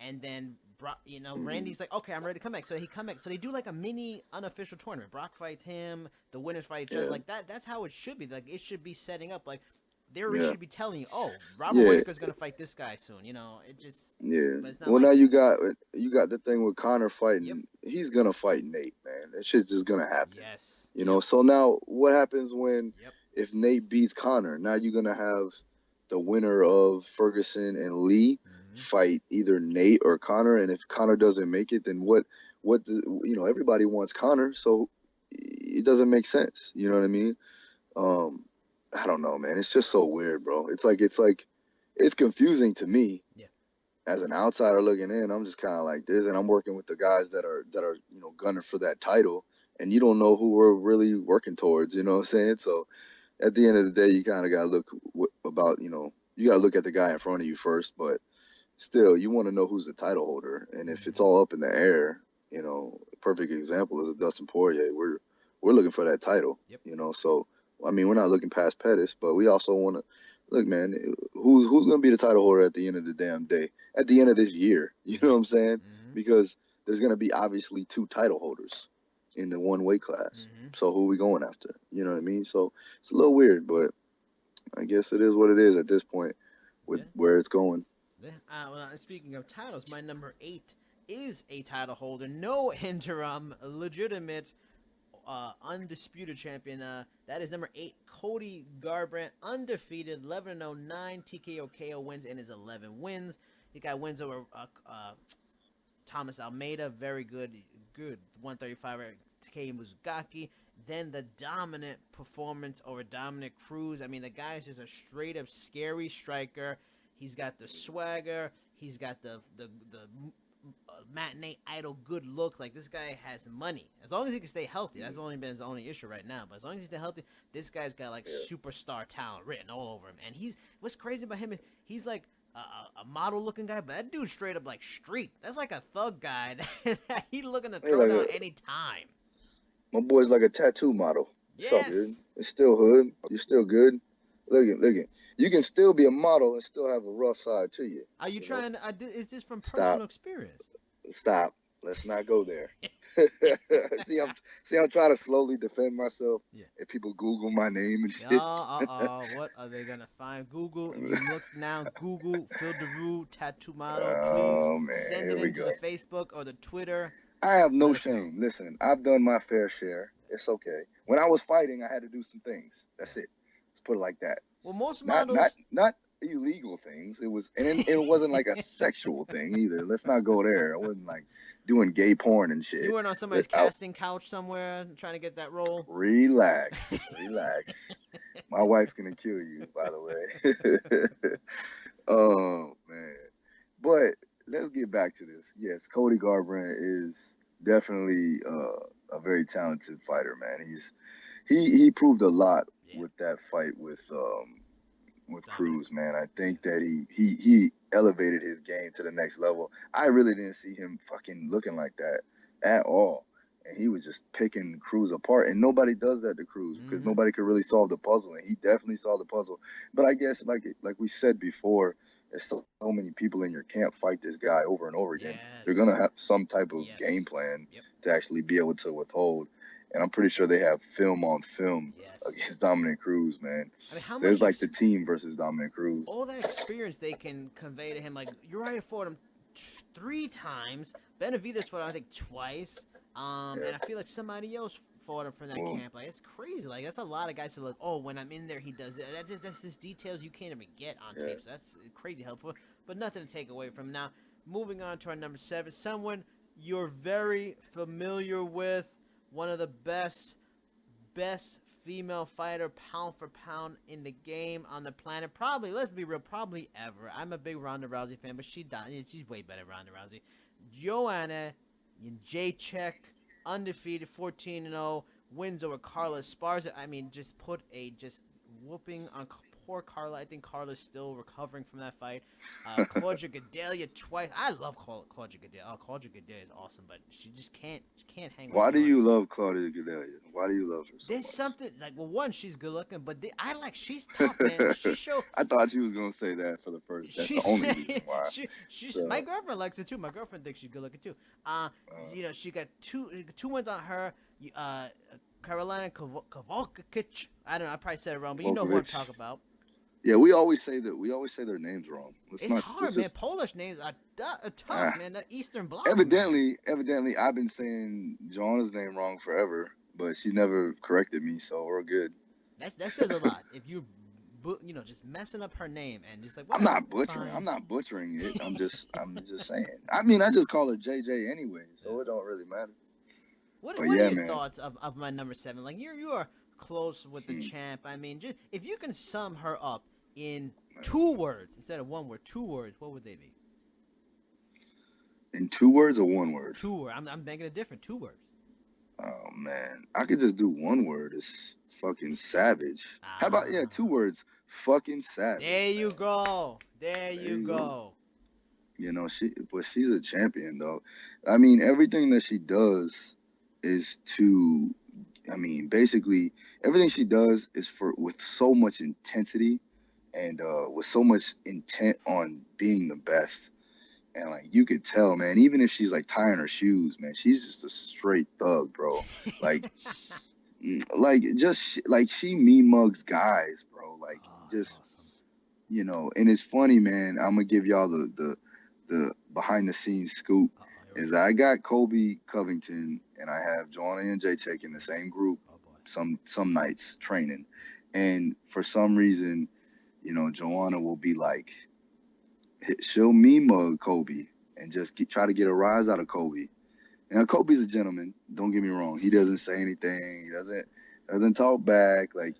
and then you know Randy's like, okay, I'm ready to come back. So he come back. So they do like a mini unofficial tournament. Brock fights him. The winners fight each other. Like that. That's how it should be. Like it should be setting up like they already should be telling you, oh, Robert Whitaker's gonna fight this guy soon. You know, it just but it's not Well, like now that. you got the thing with Connor fighting. Yep. He's gonna fight Nate, man. That shit's just gonna happen. Yes. You know. So now, what happens when Yep. if Nate beats Connor? Now you're gonna have the winner of Ferguson and Lee fight either Nate or Connor, and if Connor doesn't make it, then what? You know, everybody wants Connor, so it doesn't make sense. You know what I mean? I don't know, man. It's just so weird, bro. It's confusing to me. Yeah. As an outsider looking in, I'm just kind of like this, and I'm working with the guys that are you know gunning for that title, and you don't know who we're really working towards. You know what I'm saying? So at the end of the day, you kind of got to look you know, you got to look at the guy in front of you first, but still, you want to know who's the title holder, and if it's all up in the air, you know, a perfect example is a Dustin Poirier. We're looking for that title. Yep. You know, so I mean, we're not looking past Pettis, but we also want to look, man. Who's going to be the title holder at the end of the damn day? At the end of this year, you know what I'm saying? Because there's going to be obviously 2 title holders in the one weight class. So who are we going after? You know what I mean? So it's a little weird, but I guess it is what it is at this point with where it's going. Yeah. Well, speaking of titles, my number 8 is a title holder, no interim, legitimate, undisputed champion. That is number 8, Cody Garbrandt, undefeated, 11-0, 9 TKO KO wins in his 11 wins. He got wins over Thomas Almeida, very good 135er Takei Muzugaki. Then the dominant performance over Dominic Cruz. I mean, the guy is just a straight up scary striker. He's got the swagger. He's got the matinee idol good look. Like, this guy has money. As long as he can stay healthy. That's only been his only issue right now. But as long as he stays healthy, this guy's got like superstar talent written all over him. And what's crazy about him is he's like a model looking guy, but that dude's straight up like street. That's like a thug guy that he looking to throw down any time. My boy's like a tattoo model. Yes. What's up, dude? It's still hood. You're still good. Look at. You can still be a model and still have a rough side to you. Are you trying to? Is this from personal experience? Stop. Let's not go there. See, I'm trying to slowly defend myself. Yeah. If people Google my name and shit. What are they gonna find? Google. If you look now, Google Phil Daru tattoo model. Please send it into the Facebook or the Twitter. I have no shame. Listen, I've done my fair share. It's okay. When I was fighting, I had to do some things. That's it. Let's put it like that. Well, most models not illegal things. It was, and it wasn't like a sexual thing either. Let's not go there. I wasn't like doing gay porn and shit. You weren't on somebody's casting couch somewhere trying to get that role. Relax. My wife's gonna kill you, by the way. Oh man, but let's get back to this. Yes, Cody Garbrandt is definitely a very talented fighter, man. He proved a lot with that fight with Cruz, man. I think that he elevated his game to the next level. I really didn't see him fucking looking like that at all. and he was just picking Cruz apart. And nobody does that to Cruz because nobody could really solve the puzzle, and he definitely solved the puzzle. But I guess, like we said before, there's so many people in your camp fight this guy over and over again. Yes. They're gonna have some type of Yes. game plan Yep. to actually be able to withhold. And I'm pretty sure they have film on film Yes. against Dominic Cruz, man. I mean, how So it's much like the team versus Dominic Cruz. all that experience they can convey to him. Like Uriah fought him 3 times. Benavidez fought him, I think, twice. And I feel like somebody else fought him from that camp. Like, it's crazy. Like, that's a lot of guys to look. Oh, when I'm in there, he does that. That's just details you can't even get on tape. So that's crazy helpful. But nothing to take away from. Now, moving on to our number 7, someone you're very familiar with, one of the best female fighter pound for pound in the game on the planet. Probably, let's be real, probably ever. I'm a big Ronda Rousey fan, but she's way better than Ronda Rousey. Joanna Jacek, undefeated, 14-0, wins over Carla Esparza. I mean, just put a whooping on poor Carla. I think Carla's still recovering from that fight. Claudia Gadelha twice. I love Claudia Gadelha. Oh, Claudia Gadelha is awesome, but she just can't hang. Why do you love Claudia Gadelha? Why do you love her so There's much? something like, well, one, she's good looking, but she's tough, man. She showed. I thought she was gonna say that for the first. That's the only reason why. My girlfriend likes it too. My girlfriend thinks she's good looking too. She got two wins on her. Carolina Kovalkic. I don't know. I probably said it wrong, but you know who I'm talking about. Yeah, we always say their names wrong. It's hard, man. Polish names are tough, man. The Eastern Bloc. Evidently, I've been saying Joanna's name wrong forever, but she's never corrected me, so we're good. That says a lot. If you just messing up her name and just like, I'm not butchering it. I'm just saying. I mean, I just call her JJ anyway, so it don't really matter. What are your thoughts of my number 7? Like, you are close with the champ. I mean, just if you can sum her up in 2 words instead of 1 word, 2 words, what would they be? In 2 words or 1 word? 2 words. I'm making it different. 2 words. Oh man, I could just do 1 word. It's fucking savage. How about 2 words? Fucking savage. There you go. There you go. You know, she's a champion though. I mean, everything that she does is basically everything she does is with so much intensity and with so much intent on being the best. And like, you could tell, man, even if she's like tying her shoes, man, she's just a straight thug, bro. Like, she mean mugs guys, bro. Like, just, awesome. And it's funny, man. I'm gonna give y'all the behind the scenes scoop. Is I got Colby Covington and I have Joanna and Jacek in the same group some nights training. And for some reason, Joanna will be like, she'll mean mug Kobe and just try to get a rise out of Kobe. Now, Kobe's a gentleman. Don't get me wrong. He doesn't say anything. He doesn't talk back. Like,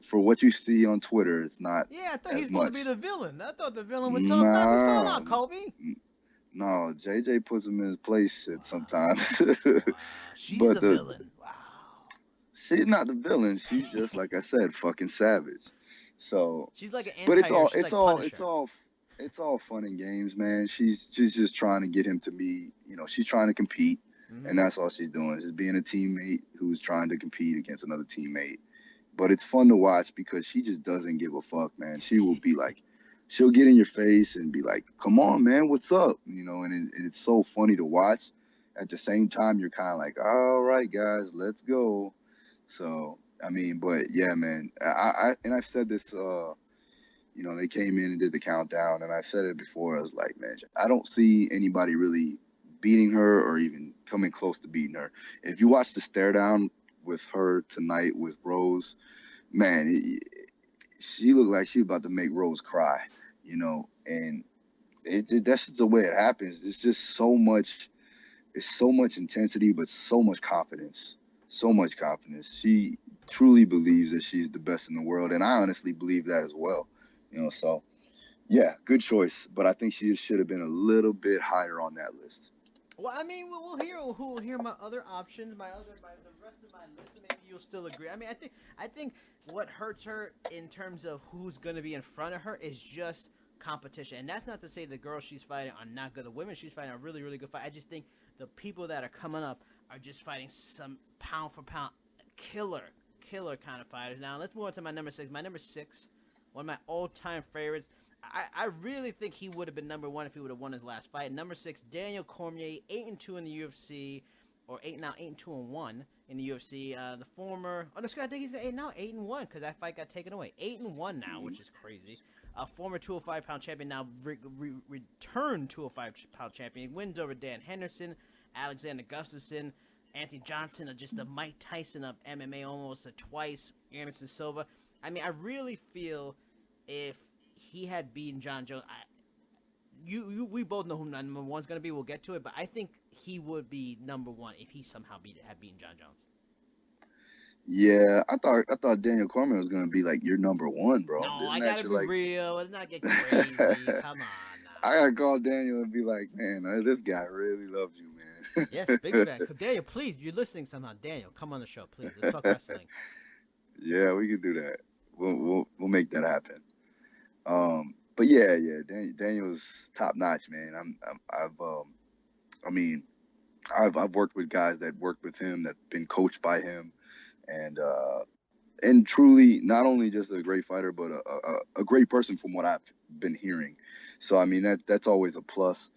for what you see on Twitter, it's not. Yeah, I thought he's supposed to be the villain. I thought the villain would talk back. What's going on, Kobe? No, JJ puts him in his place sometimes. Wow. She's the villain. Wow. She's not the villain. She's just, like I said, fucking savage. So. She's like an But it's all all fun and games, man. She's just trying to get him to be, she's trying to compete, and that's all she's doing, is being a teammate who's trying to compete against another teammate. But it's fun to watch because she just doesn't give a fuck, man. She will be like, she'll get in your face and be like, come on, man, what's up? And it's so funny to watch. At the same time, you're kind of like, all right, guys, let's go. So, I mean, but yeah, man, I've said this, they came in and did the countdown, and I've said it before. I was like, man, I don't see anybody really beating her or even coming close to beating her. If you watch the stare down with her tonight with Rose, man, she looked like she was about to make Rose cry, and that's just the way it happens. It's just so much intensity, but so much confidence. She truly believes that she's the best in the world, and I honestly believe that as well. So yeah, good choice, but I think she should have been a little bit higher on that list. Well, I mean, we'll hear my other options, the rest of my list. Maybe you'll still agree. I mean, I think what hurts her in terms of who's going to be in front of her is just competition, and that's not to say the girls she's fighting are not good. The women she's fighting are really, really good fight. I just think the people that are coming up are just fighting some pound for pound killer kind of fighters. Now let's move on to my number 6. My number 6, one of my all-time favorites. I really think he would have been number 1 if he would have won his last fight. Number 6, Daniel Cormier, 8-2 in the UFC, or 8-2-1 in the UFC. The former, I think he's 8-1 because that fight got taken away. 8-1 now, which is crazy. Former 205-pound champion, now returned 205-pound champion. Wins over Dan Henderson, Alexander Gustafsson, Anthony Johnson, just a Mike Tyson of MMA almost twice. Anderson Silva. I mean, I really feel if he had beaten John Jones, we both know who number 1's going to be. We'll get to it, but I think he would be number 1 if he somehow had beaten John Jones. Yeah, I thought Daniel Cormier was gonna be like your number 1, bro. No, Isn't I that gotta your, be real. Let's not get crazy. Come on now. I gotta call Daniel and be like, man, this guy really loves you, man. Yes, big fan. Daniel, please, you're listening somehow. Daniel, come on the show, please. Let's talk wrestling. Yeah, we can do that. We'll make that happen. But yeah, Daniel's top notch, man. I've worked with guys that worked with him, that been coached by him, and truly not only just a great fighter, but a great person from what I've been hearing. So I mean that's always a plus.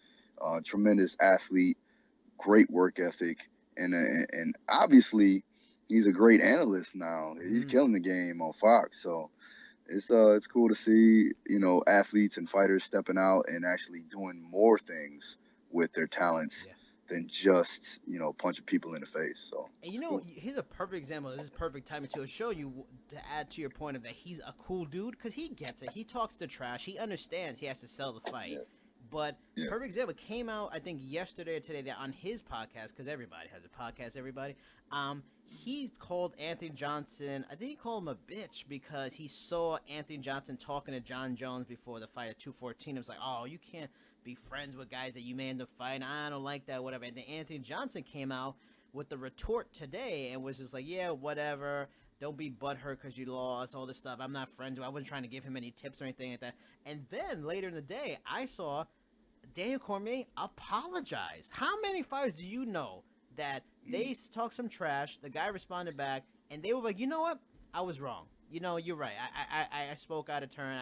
Tremendous athlete, great work ethic, and obviously he's a great analyst now. He's killing the game on Fox. So it's cool to see, athletes and fighters stepping out and actually doing more things with their talents than just, punching people in the face. So, and cool. Here's a perfect example. This is perfect timing to show you, to add to your point of that he's a cool dude, because he gets it. He talks the trash. He understands he has to sell the fight. Yeah. But perfect example came out, I think, yesterday or today, that on his podcast, because everybody has a podcast, everybody. He called Anthony Johnson, I think he called him a bitch because he saw Anthony Johnson talking to John Jones before the fight at 214. It was like, oh, you can't be friends with guys that you may end up fighting. I don't like that, whatever. And then Anthony Johnson came out with the retort today and was just like, yeah, whatever. Don't be butthurt because you lost, all this stuff. I'm not friends with. I wasn't trying to give him any tips or anything like that. And then later in the day, I saw Daniel Cormier apologize. How many fighters do you know that they talk some trash, the guy responded back, and they were like, you know what? I was wrong. You're right. I spoke out of turn.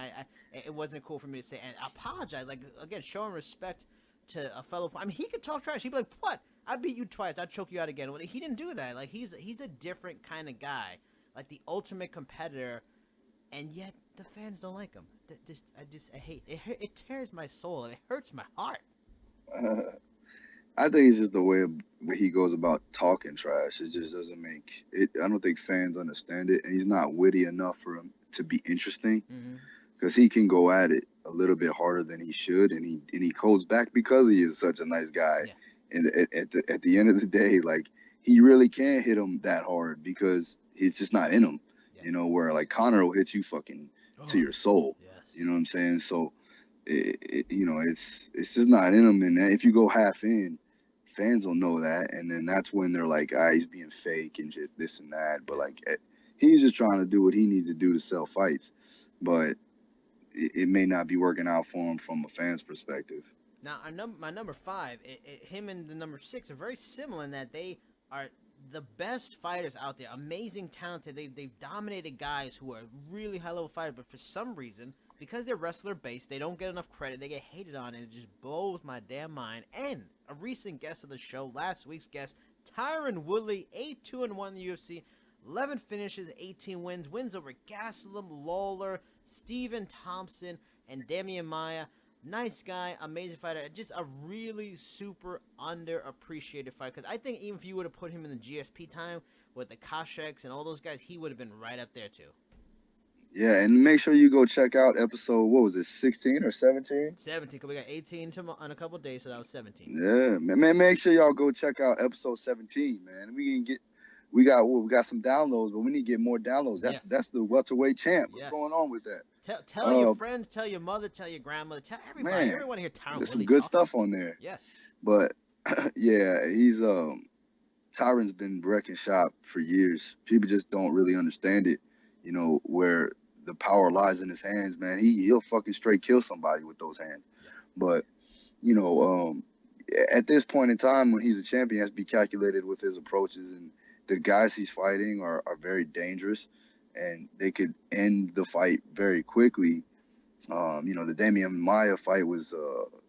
It wasn't cool for me to say, and apologize. Like, again, showing respect to a fellow. I mean, he could talk trash. He'd be like, what? I beat you twice. I'll choke you out again. Well, he didn't do that. Like, he's a different kind of guy, like the ultimate competitor, and yet the fans don't like him. I hate it. It tears my soul. It hurts my heart. I think it's just the way he goes about talking trash. It just doesn't make it. I don't think fans understand it, and he's not witty enough for him to be interesting, because he can go at it a little bit harder than he should, and he holds back because he is such a nice guy. Yeah. And at the end of the day, like, he really can't hit him that hard because he's just not in him. Yeah. Where like Conor will hit you fucking to your soul. Yes. You know what I'm saying? So it's just not in him, and if you go half in, fans will know that, and then that's when they're like, he's being fake and shit, this and that. But like, he's just trying to do what he needs to do to sell fights, but it may not be working out for him from a fan's perspective. Now, my number 5, him and the number 6 are very similar in that they are the best fighters out there, amazing, talented. They've dominated guys who are really high-level fighters, but for some reason, because they're wrestler-based, they don't get enough credit. They get hated on, and it just blows my damn mind. And a recent guest of the show, last week's guest, Tyron Woodley, 8-2-1 in the UFC, 11 finishes, 18 wins. Wins over Gastelum, Lawler, Stephen Thompson, and Damian Maia. Nice guy, amazing fighter, just a really super underappreciated fighter. Because I think even if you would have put him in the GSP time with the Kosheks and all those guys, he would have been right up there too. Yeah, and make sure you go check out episode, what was it, 16 or 17? 17, because we got 18 in a couple of days, so that was 17. Yeah, man, make sure y'all go check out episode 17, man. We got some downloads, but we need to get more downloads. That's the welterweight champ. What's going on with that? Tell your friends, tell your mother, tell your grandmother, tell everybody. Man, everyone here. There's some good stuff on there. Yeah. But yeah, he's Tyron's been wrecking shop for years. People just don't really understand it. Where the power lies in his hands, man. He'll fucking straight kill somebody with those hands. Yeah. But at this point in time, when he's a champion, he has to be calculated with his approaches, and the guys he's fighting are very dangerous, and they could end the fight very quickly. The Damian Maia fight was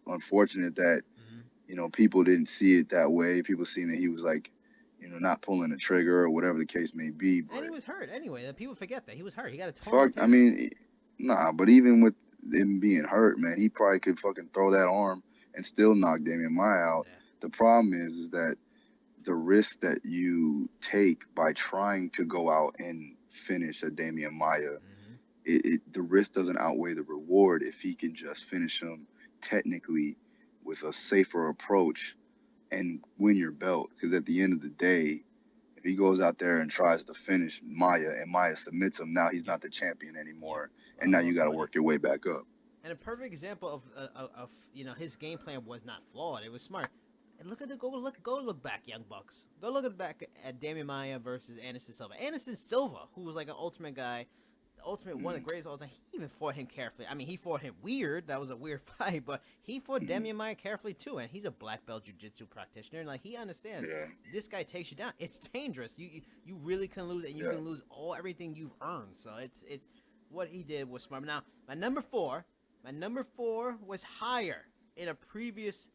unfortunate that people didn't see it that way. People seen that he was like, not pulling the trigger or whatever the case may be. But and he was hurt anyway. People forget that he was hurt. He got a torn. I mean, nah. But even with him being hurt, man, he probably could fucking throw that arm and still knock Damian Maia out. Yeah. The problem is that the risk that you take by trying to go out and finish a Damian Maia, the risk doesn't outweigh the reward if he can just finish him technically with a safer approach and win your belt. Because at the end of the day, if he goes out there and tries to finish Maia and Maia submits him, now he's not the champion anymore, and now you got to work your way back up. And a perfect example of his game plan was not flawed. It was smart. And go look back, Young Bucks. Go look back at Damian Maia versus Anderson Silva. Anderson Silva, who was like an ultimate guy, one of the greatest of all time. He even fought him carefully. I mean, he fought him weird. That was a weird fight, but he fought Damian Maia carefully too. And he's a black belt jiu-jitsu practitioner, and like he understands this guy takes you down. It's dangerous. You really can lose, and you can lose everything you've earned. So it's what he did was smart. Now my number four was higher in a previous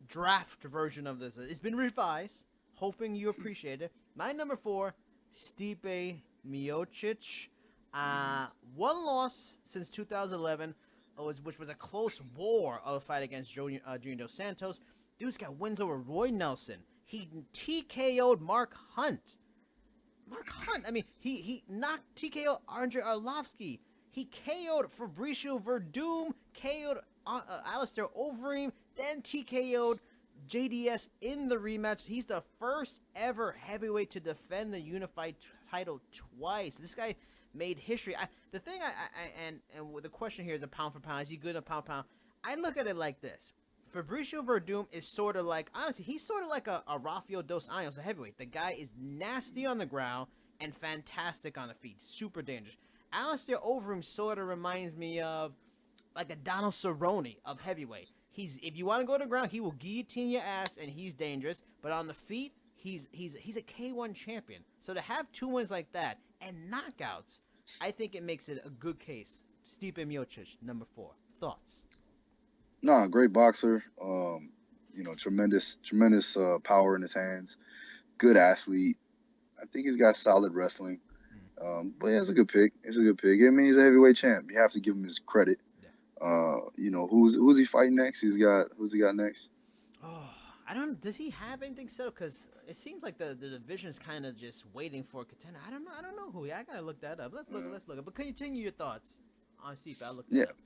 draft version of this. It's been revised. Hoping you appreciate it. My number 4, Stipe Miocic. One loss since 2011, which was a close war of a fight against Junior Dos Santos. Dude's got wins over Roy Nelson. He TKO'd Mark Hunt. I mean, he knocked TKO Andrei Arlovsky. He KO'd Fabricio Verdum, KO'd Alistair Overeem, then TKO'd JDS in the rematch. He's the first ever heavyweight to defend the unified title twice. This guy made history. The question here is a pound for pound. Is he good at pound for pound? I look at it like this. Fabricio Verdum is sort of like, honestly, he's sort of like a Rafael Dos Anjos, a heavyweight. The guy is nasty on the ground and fantastic on the feet. Super dangerous. Alistair Overeem sort of reminds me of like a Donald Cerrone of heavyweight. If you want to go to the ground, he will guillotine your ass, and he's dangerous. But on the feet, he's a K1 champion. So to have 2 wins like that and knockouts, I think it makes it a good case. Stipe Miocic, number 4. Thoughts? No, great boxer. Tremendous power in his hands. Good athlete. I think he's got solid wrestling. But yeah, it's a good pick. I mean, he's a heavyweight champ. You have to give him his credit. Who's he fighting next? Who's he got next? Oh, I don't. Does he have anything settled? Because it seems like the division is kind of just waiting for a contender. I don't know who. I gotta look that up. Let's look up. But continue your thoughts on Stipe. I'll look that up.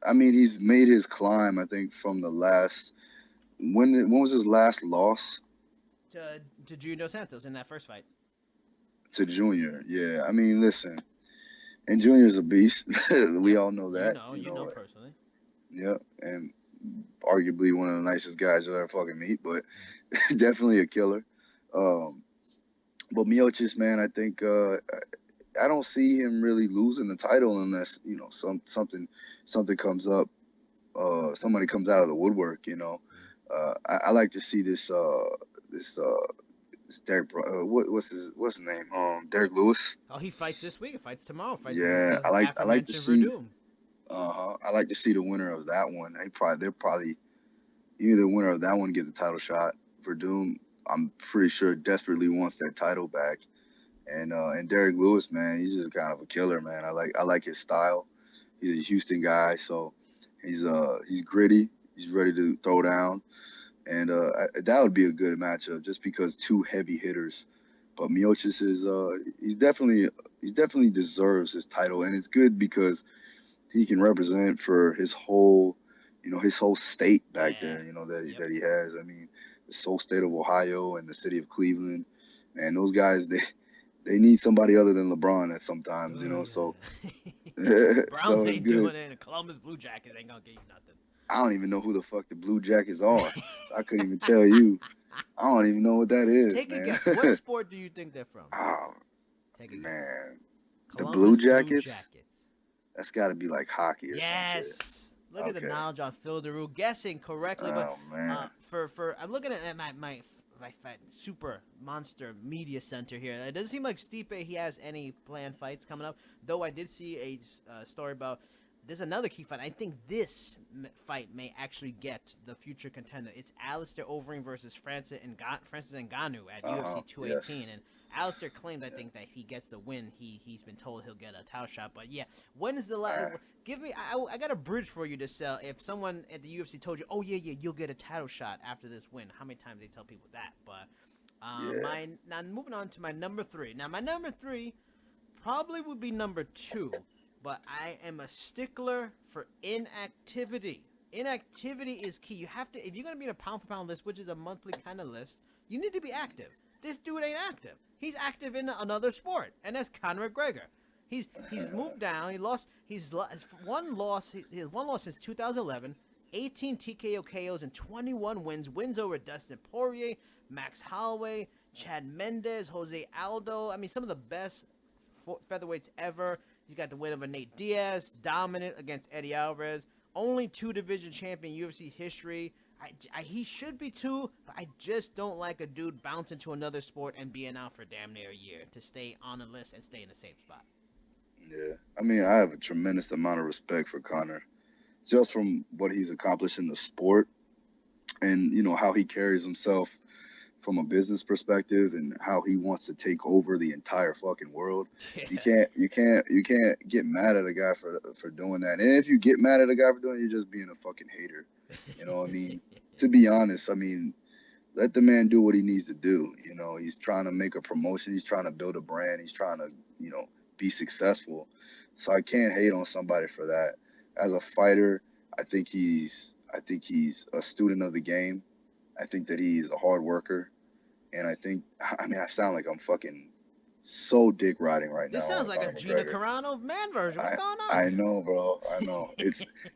I mean, he's made his climb. I think from the last. When was his last loss? To Junior Dos Santos in that first fight. To Junior, yeah. I mean, listen. And Junior's a beast. We all know that. You know personally. Yeah, and arguably one of the nicest guys you'll ever fucking meet, but definitely a killer. But Miocic, man, I think I don't see him really losing the title unless something comes up. Somebody comes out of the woodwork. I like to see this Derek, what's his name? Derek Lewis. Oh, he fights this week. He fights tomorrow. I like to see. I like to see the winner of that one. They're probably either the winner of that one get the title shot. Verdum, I'm pretty sure desperately wants that title back. And Derek Lewis, man, he's just kind of a killer, man. I like his style. He's a Houston guy, so he's gritty. He's ready to throw down. And that would be a good matchup just because 2 heavy hitters. But Miocic he definitely deserves his title, and it's good because he can represent for his whole state back there, that he has. I mean, the whole state of Ohio and the city of Cleveland, and those guys they need somebody other than LeBron at sometimes, so Browns ain't doing it, and Columbus Blue Jackets ain't gonna get you nothing. I don't even know who the fuck the Blue Jackets are. I couldn't even tell you. I don't even know what that is. Take a guess. What sport do you think they're from? Oh, take a man. Guess. The Blue Jackets? That's got to be like hockey or something. Yes. Look at the knowledge on Phil Daru guessing correctly, but man. For I'm looking at my super monster media center here. It doesn't seem like Stipe he has any planned fights coming up. Though I did see a story about there's another key fight. I think this fight may actually get the future contender. It's Alistair Overeem versus Francis Ngannou at UFC 218, yes. and Alistair claimed I think that if he gets the win, he's been told he'll get a title shot. But yeah, when is the last? Give me. I got a bridge for you to sell. If someone at the UFC told you, oh yeah, you'll get a title shot after this win. How many times they tell people that? But now moving on to my number 3. Now my number 3 probably would be number 2, but I am a stickler for inactivity. Inactivity is key. You have to, if you're gonna be in a pound-for-pound list, which is a monthly kind of list, you need to be active. This dude ain't active. He's active in another sport, and that's Conor McGregor. He's moved down. He has one loss since 2011, 18 TKO KOs and 21 wins over Dustin Poirier, Max Holloway, Chad Mendes, Jose Aldo. I mean, some of the best featherweights ever. He's got the win over Nate Diaz, dominant against Eddie Alvarez. Only 2 division champion in UFC history. He should be too, but I just don't like a dude bouncing to another sport and being out for damn near a year to stay on the list and stay in the same spot. Yeah, I mean, I have a tremendous amount of respect for Conor, just from what he's accomplished in the sport, and how he carries himself from a business perspective, and how he wants to take over the entire fucking world. Yeah. You can't get mad at a guy for doing that. And if you get mad at a guy for doing it, you're just being a fucking hater. You know what I mean? To be honest, I mean, let the man do what he needs to do. He's trying to make a promotion. He's trying to build a brand. He's trying to, be successful. So I can't hate on somebody for that. As a fighter, I think he's a student of the game. I think that he's a hard worker. And I sound like I'm fucking so dick riding right now. This sounds like a Gina Carano man version. What's going on? I know, bro. I know.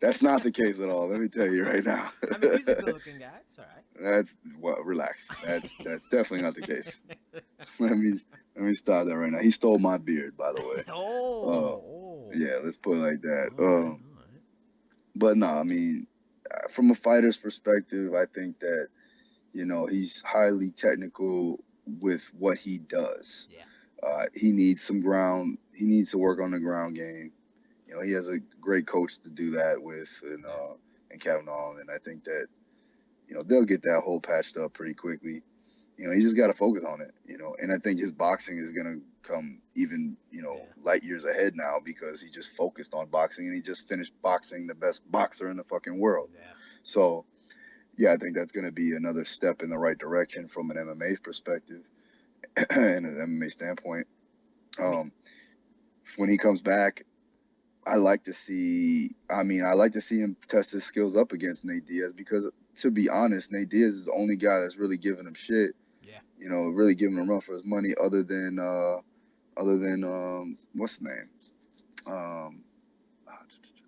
That's not the case at all. Let me tell you right now. I mean, he's a good-looking guy. It's all right. Relax. That's definitely not the case. Let me stop that right now. He stole my beard, by the way. Yeah, let's put it like that. But no, I mean, from a fighter's perspective, I think that he's highly technical with what he does. Yeah. He needs some ground. He needs to work on the ground game. He has a great coach to do that with, and Kavanaugh. And I think that, they'll get that hole patched up pretty quickly. He just got to focus on it, And I think his boxing is going to come even, light years ahead now, because he just focused on boxing, and he just finished boxing the best boxer in the fucking world. Yeah. So, yeah, I think that's going to be another step in the right direction from an MMA perspective and an MMA standpoint. When he comes back, I like to see him test his skills up against Nate Diaz, because, to be honest, Nate Diaz is the only guy that's really giving him shit. Yeah. Really giving him a run for his money, other than what's his name?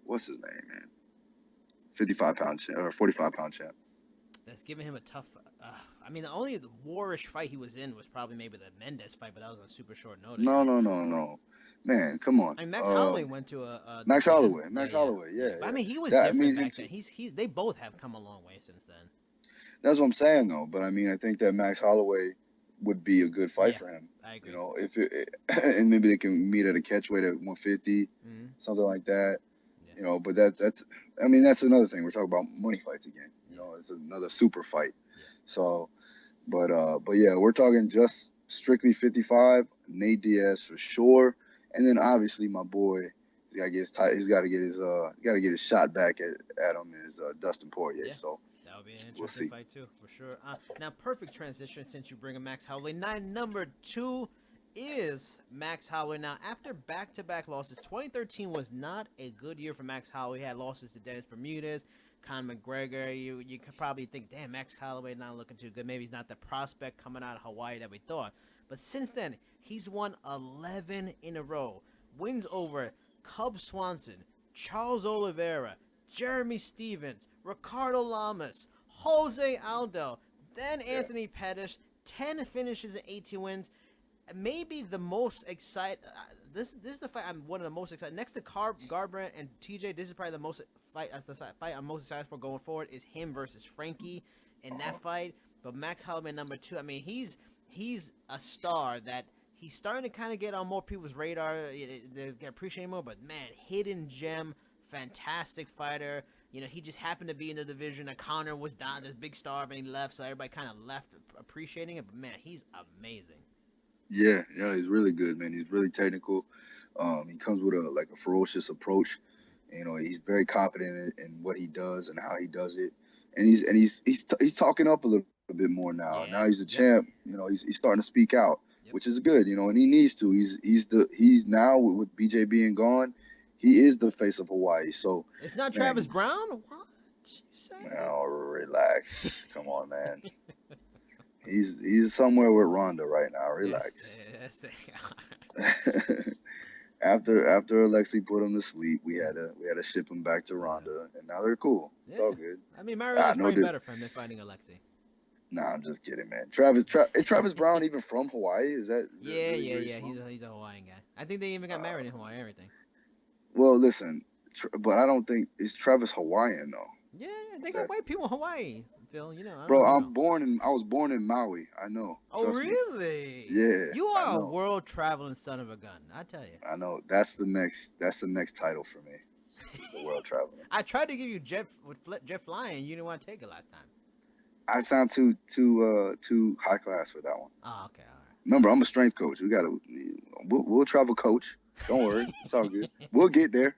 What's his name, man? 55-pound champ or 45-pound champ. That's giving him a tough. The only warish fight he was in was probably maybe the Mendes fight, but that was on super short notice. No. Man, come on. Max Holloway went to a Max Holloway, yeah. But, he was different back then. They both have come a long way since then. That's what I'm saying, though. But I think that Max Holloway would be a good fight for him. I agree. And maybe they can meet at a catchweight at 150, something like that. Yeah. But that's another thing. We're talking about money fights again. It's another super fight. Yeah. So, but yeah, we're talking just strictly 55. Nate Diaz for sure, and then obviously my boy, he's got to get his shot back at him is Dustin Poirier. Yeah. So that would be an interesting fight too, for sure. Now, perfect transition since you bring in Max Holloway. Number 2 is Max Holloway. Now, after back-to-back losses, 2013 was not a good year for Max Holloway. He had losses to Dennis Bermudez, Conor McGregor. You could probably think, damn, Max Holloway not looking too good. Maybe he's not the prospect coming out of Hawaii that we thought. But since then, he's won 11 in a row. Wins over Cub Swanson, Charles Oliveira, Jeremy Stevens, Ricardo Lamas, Jose Aldo, then Anthony Pettis. 10 finishes and 18 wins. Maybe the most this is the fight I'm one of the most excited. Next to Garbrandt and TJ, this is probably the most fight I'm most excited for going forward is him versus Frankie in that fight. But Max Holloway number 2, I mean, he's a star that he's starting to kind of get on more people's radar. They appreciate him more, but man, hidden gem, fantastic fighter. You know, he just happened to be in the division that Conor was down, this big star, and he left, so everybody kind of left appreciating it. But man, he's amazing. Yeah, he's really good, man. He's really technical. He comes with a ferocious approach. You know, he's very confident in what he does and how he does it. And he's talking up a little bit more now. Yeah. Now he's a champ. You know, he's starting to speak out, which is good. You know, and he needs to. He's now with BJ being gone, he is the face of Hawaii. So it's not Travis Brown. What you say? Now relax. Come on, man. He's somewhere with Ronda right now. Relax. Yes. After Alexi put him to sleep, we had to ship him back to Ronda, and now they're cool. It's all good. I mean, Mario's probably better for him than fighting Alexi. Nah, I'm just kidding, man. Is Travis Brown even from Hawaii? Is that? Yeah. He's a Hawaiian guy. I think they even got married in Hawaii and everything. Well, listen, but I don't think is Travis Hawaiian though. Yeah, they got white people in Hawaii. Phil, you know. Bro, I was born in Maui. I know. Oh, really? Yeah. You are a world traveling son of a gun. I tell you. I know. That's the next title for me. The world traveling. I tried to give you jet flying. You didn't want to take it last time. I sound too high class for that one. Oh, okay, all right. Remember, I'm a strength coach. We'll travel coach. Don't worry, it's all good. We'll get there.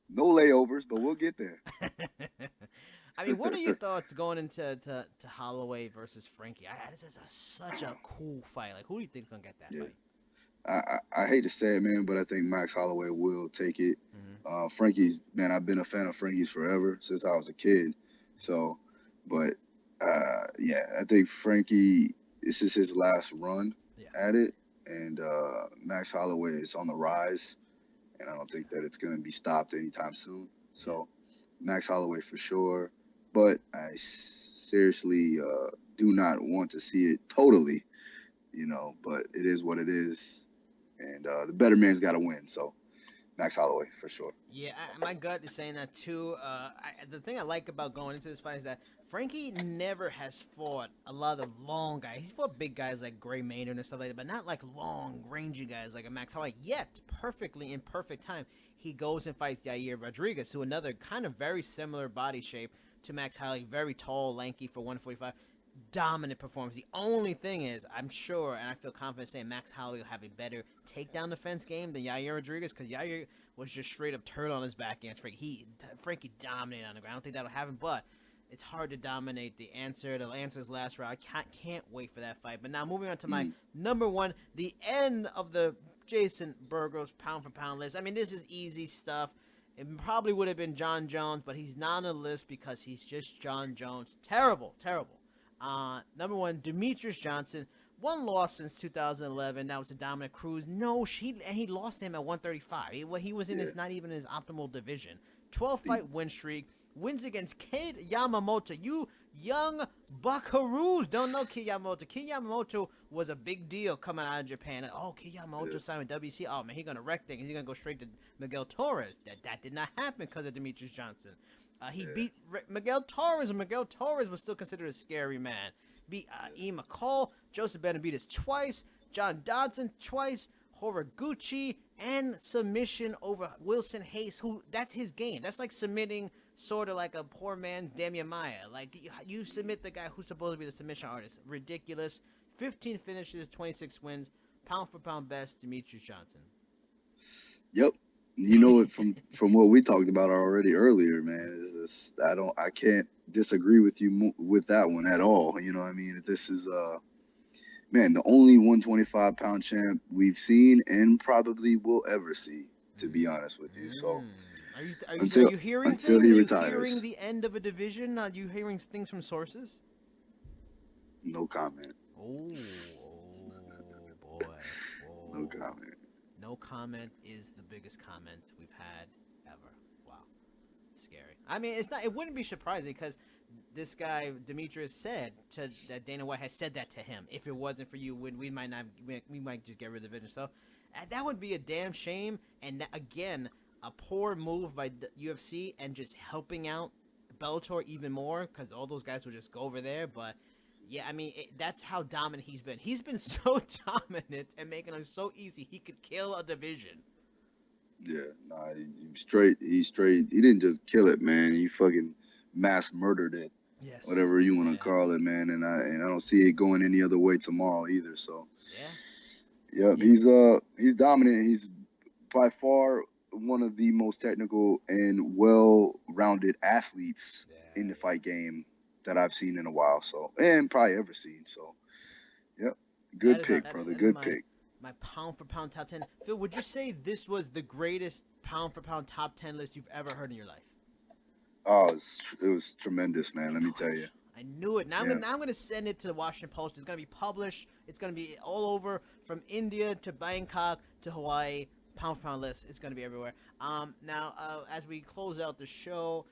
No layovers, but we'll get there. I mean, what are your thoughts going into Holloway versus Frankie? This is such a cool fight. Like, who do you think's gonna get that fight? I hate to say it, man, but I think Max Holloway will take it. Mm-hmm. Frankie's, man, I've been a fan of Frankie's forever since I was a kid. So, but I think Frankie, this is his last run at it, and Max Holloway is on the rise, and I don't think that it's gonna be stopped anytime soon. So, Max Holloway for sure. But I seriously do not want to see it totally, you know, but it is what it is. And the better man's got to win. So Max Holloway for sure. Yeah, my gut is saying that too. The thing I like about going into this fight is that Frankie never has fought a lot of long guys. He's fought big guys like Gray Maynard and stuff like that, but not like long, rangy guys like a Max Holloway. Yet, perfectly in perfect time, he goes and fights Yair Rodriguez, who another kind of very similar body shape to Max Holloway, very tall, lanky for 145. Dominant performance. The only thing is, I'm sure, and I feel confident saying Max Holloway will have a better takedown defense game than Yair Rodriguez, because Yair was just straight up turn on his back against Frankie. Frankie dominated on the ground. I don't think that'll happen, but it's hard to dominate the answer. The answer's last round. I can't wait for that fight. But now moving on to my number one, the end of the Jason Burgos pound for pound list. I mean, this is easy stuff. It probably would have been John Jones, but he's not on the list because he's just John Jones. Terrible. Number one, Demetrious Johnson. One loss since 2011. Now it's a Dominic Cruz. No, he lost to him at 135. He was in his not even his optimal division. 12-fight win streak. Wins against Kid Yamamoto. You young buckaroos don't know Kid Yamamoto. Kid Yamamoto was a big deal coming out of Japan. Kid Yamamoto signed with WC. Oh, man, he's going to wreck things. He's going to go straight to Miguel Torres. That did not happen because of Demetrious Johnson. He beat Miguel Torres, and Miguel Torres was still considered a scary man. Beat Ian McCall, Joseph Benavidez twice, John Dodson twice, Horiguchi, and submission over Wilson Hayes, that's his game. That's like submitting sort of like a poor man's Damian Maia. Like, you submit the guy who's supposed to be the submission artist. Ridiculous. 15 finishes, 26 wins. Pound for pound best, Demetrious Johnson. Yep. You know it from what we talked about already earlier, man. I can't disagree with you with that one at all. You know what I mean? This is man, the only 125-pound champ we've seen and probably will ever see, to be honest with you. So are you hearing until things? he are you retires. Hearing the end of a division? Are you hearing things from sources? No comment. Oh boy. No comment. No comment is the biggest comment we've had ever. Wow. Scary. I mean, it wouldn't be surprising because this guy Demetrious said that Dana White has said that to him. If it wasn't for you, we might just get rid of the division. So That would be a damn shame. And again, a poor move by the UFC and just helping out Bellator even more because all those guys would just go over there. But yeah, I mean, that's how dominant he's been. He's been so dominant and making it so easy. He could kill a division. Yeah, nah, he's straight. He's straight. He didn't just kill it, man. He fucking mass murdered it. Yes. Whatever you want to call it, man. And I don't see it going any other way tomorrow either. So yeah. He's dominant. He's by far one of the most technical and well-rounded athletes in the fight game that I've seen in a while. So, and probably ever seen. So, yep. Good pick, brother. Good pick. My pound-for-pound top 10. Phil, would you say this was the greatest pound-for-pound top 10 list you've ever heard in your life? Oh, it was tremendous, man. Let me tell you. I knew it. Now I'm gonna send it to the Washington Post. It's gonna be published. It's gonna be all over, from India to Bangkok to Hawaii. Pound-for-pound list. It's gonna be everywhere. Now, as we close out the show,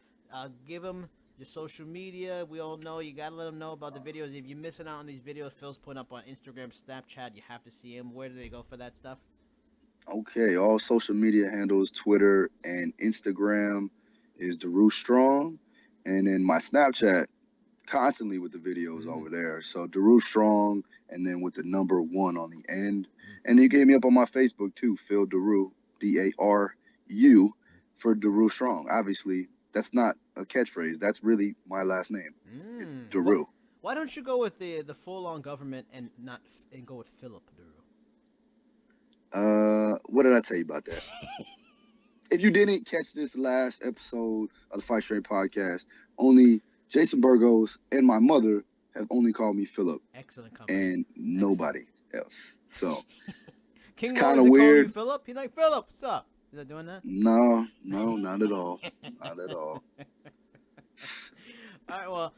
give them your social media. We all know you gotta let them know about the videos. If you're missing out on these videos, Phil's putting up on Instagram, Snapchat. You have to see him. Where do they go for that stuff? Okay, all social media handles, Twitter and Instagram is Daru Strong, and then my Snapchat constantly with the videos over there. So Daru Strong, and then with the number 1 on the end. And you gave me up on my Facebook too, Phil Daru, Daru, for Daru Strong. Obviously, that's not a catchphrase. That's really my last name. It's Daru. Why don't you go with the full-on government and go with Philip Daru? What did I tell you about that? If you didn't catch this last episode of the Fight Straight podcast, only Jason Burgos and my mother have only called me Philip. Excellent comment. And nobody else. So King it's kind of weird. You Philip? He's like, Philip, what's up? Is that doing that? No, not at all. Not at all. All right, well,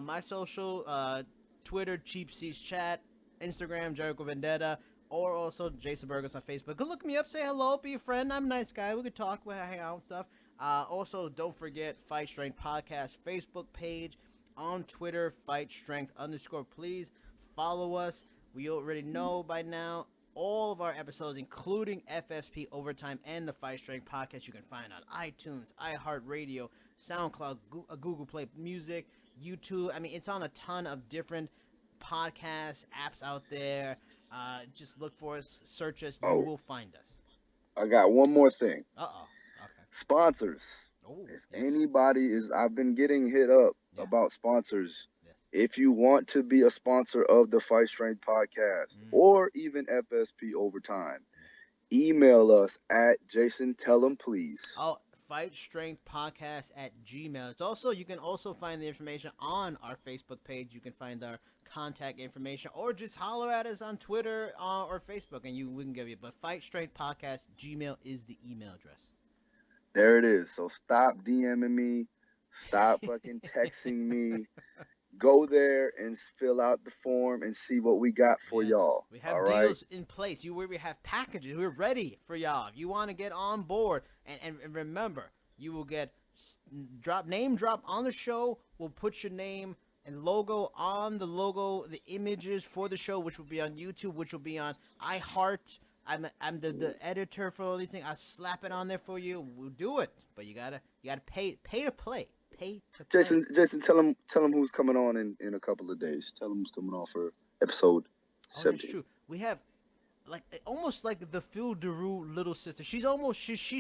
my social, Twitter, Cheap Seats Chat, Instagram, Jericho Vendetta, or also Jason Burgos on Facebook. Go look me up, say hello, be a friend. I'm a nice guy. We could talk, we hang out and stuff. Also, don't forget Fight Strength Podcast Facebook page, on Twitter, Fight Strength _ Please follow us. We already know by now all of our episodes, including FSP Overtime and the Fight Strength Podcast, you can find on iTunes, iHeartRadio, SoundCloud, Google Play Music, YouTube. I mean, it's on a ton of different podcast apps out there. Just look for us, search us, you will find us. I got one more thing. Okay. Sponsors. If anybody is, I've been getting hit up about sponsors. If you want to be a sponsor of the Fight Strength Podcast or even FSP Overtime, email us at Jason Tell 'em Please. Oh, Fight Strength Podcast at Gmail. It's also, you can also find the information on our Facebook page. You can find our contact information, or just holler at us on Twitter or Facebook, and we can give you. But Fight Strength Podcast Gmail is the email address. There it is. So stop DMing me, stop fucking texting me. Go there and fill out the form and see what we got for y'all. We have deals in place. We have packages. We're ready for y'all. If you want to get on board, and remember, you will get name drop on the show. We'll put your name and logo on the logo, the images for the show, which will be on YouTube, which will be on iHeart. I'm the editor for all these things. I'll slap it on there for you. We'll do it, but you gotta pay to play. Jason, tell him who's coming on in a couple of days. Tell him who's coming on for episode 17. That's true. We have almost like the Phil Daru little sister. She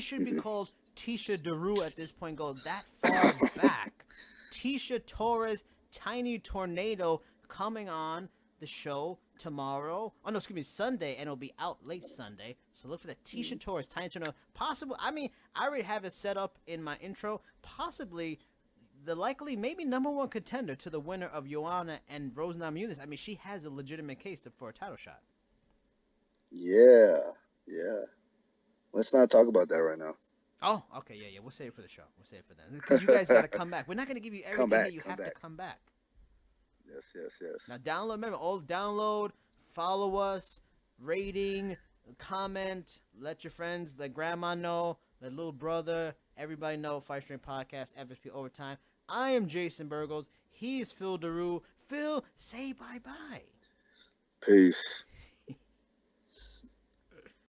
should be called Tisha Daru at this point. Go that far back. Tisha Torres, Tiny Tornado, coming on the show tomorrow. Oh no, excuse me, Sunday, and it'll be out late Sunday. So look for that. Tisha Torres, Tiny Tornado. Possible. I mean, I already have it set up in my intro. Possibly the likely, maybe #1 contender to the winner of Joanna and Rose Namajunas. I mean, she has a legitimate case for a title shot. Yeah. Let's not talk about that right now. Oh, okay, yeah. We'll save it for the show. We'll save it for them. Because you guys got to come back. We're not going to give you everything that you have to come back. Yes. Now, download, follow us, rating, comment, let your friends, let grandma know, let little brother, everybody know, Fight Strength Podcast, FSP Overtime. I am Jason Burgos. He is Phil Daru. Phil, say bye-bye. Peace.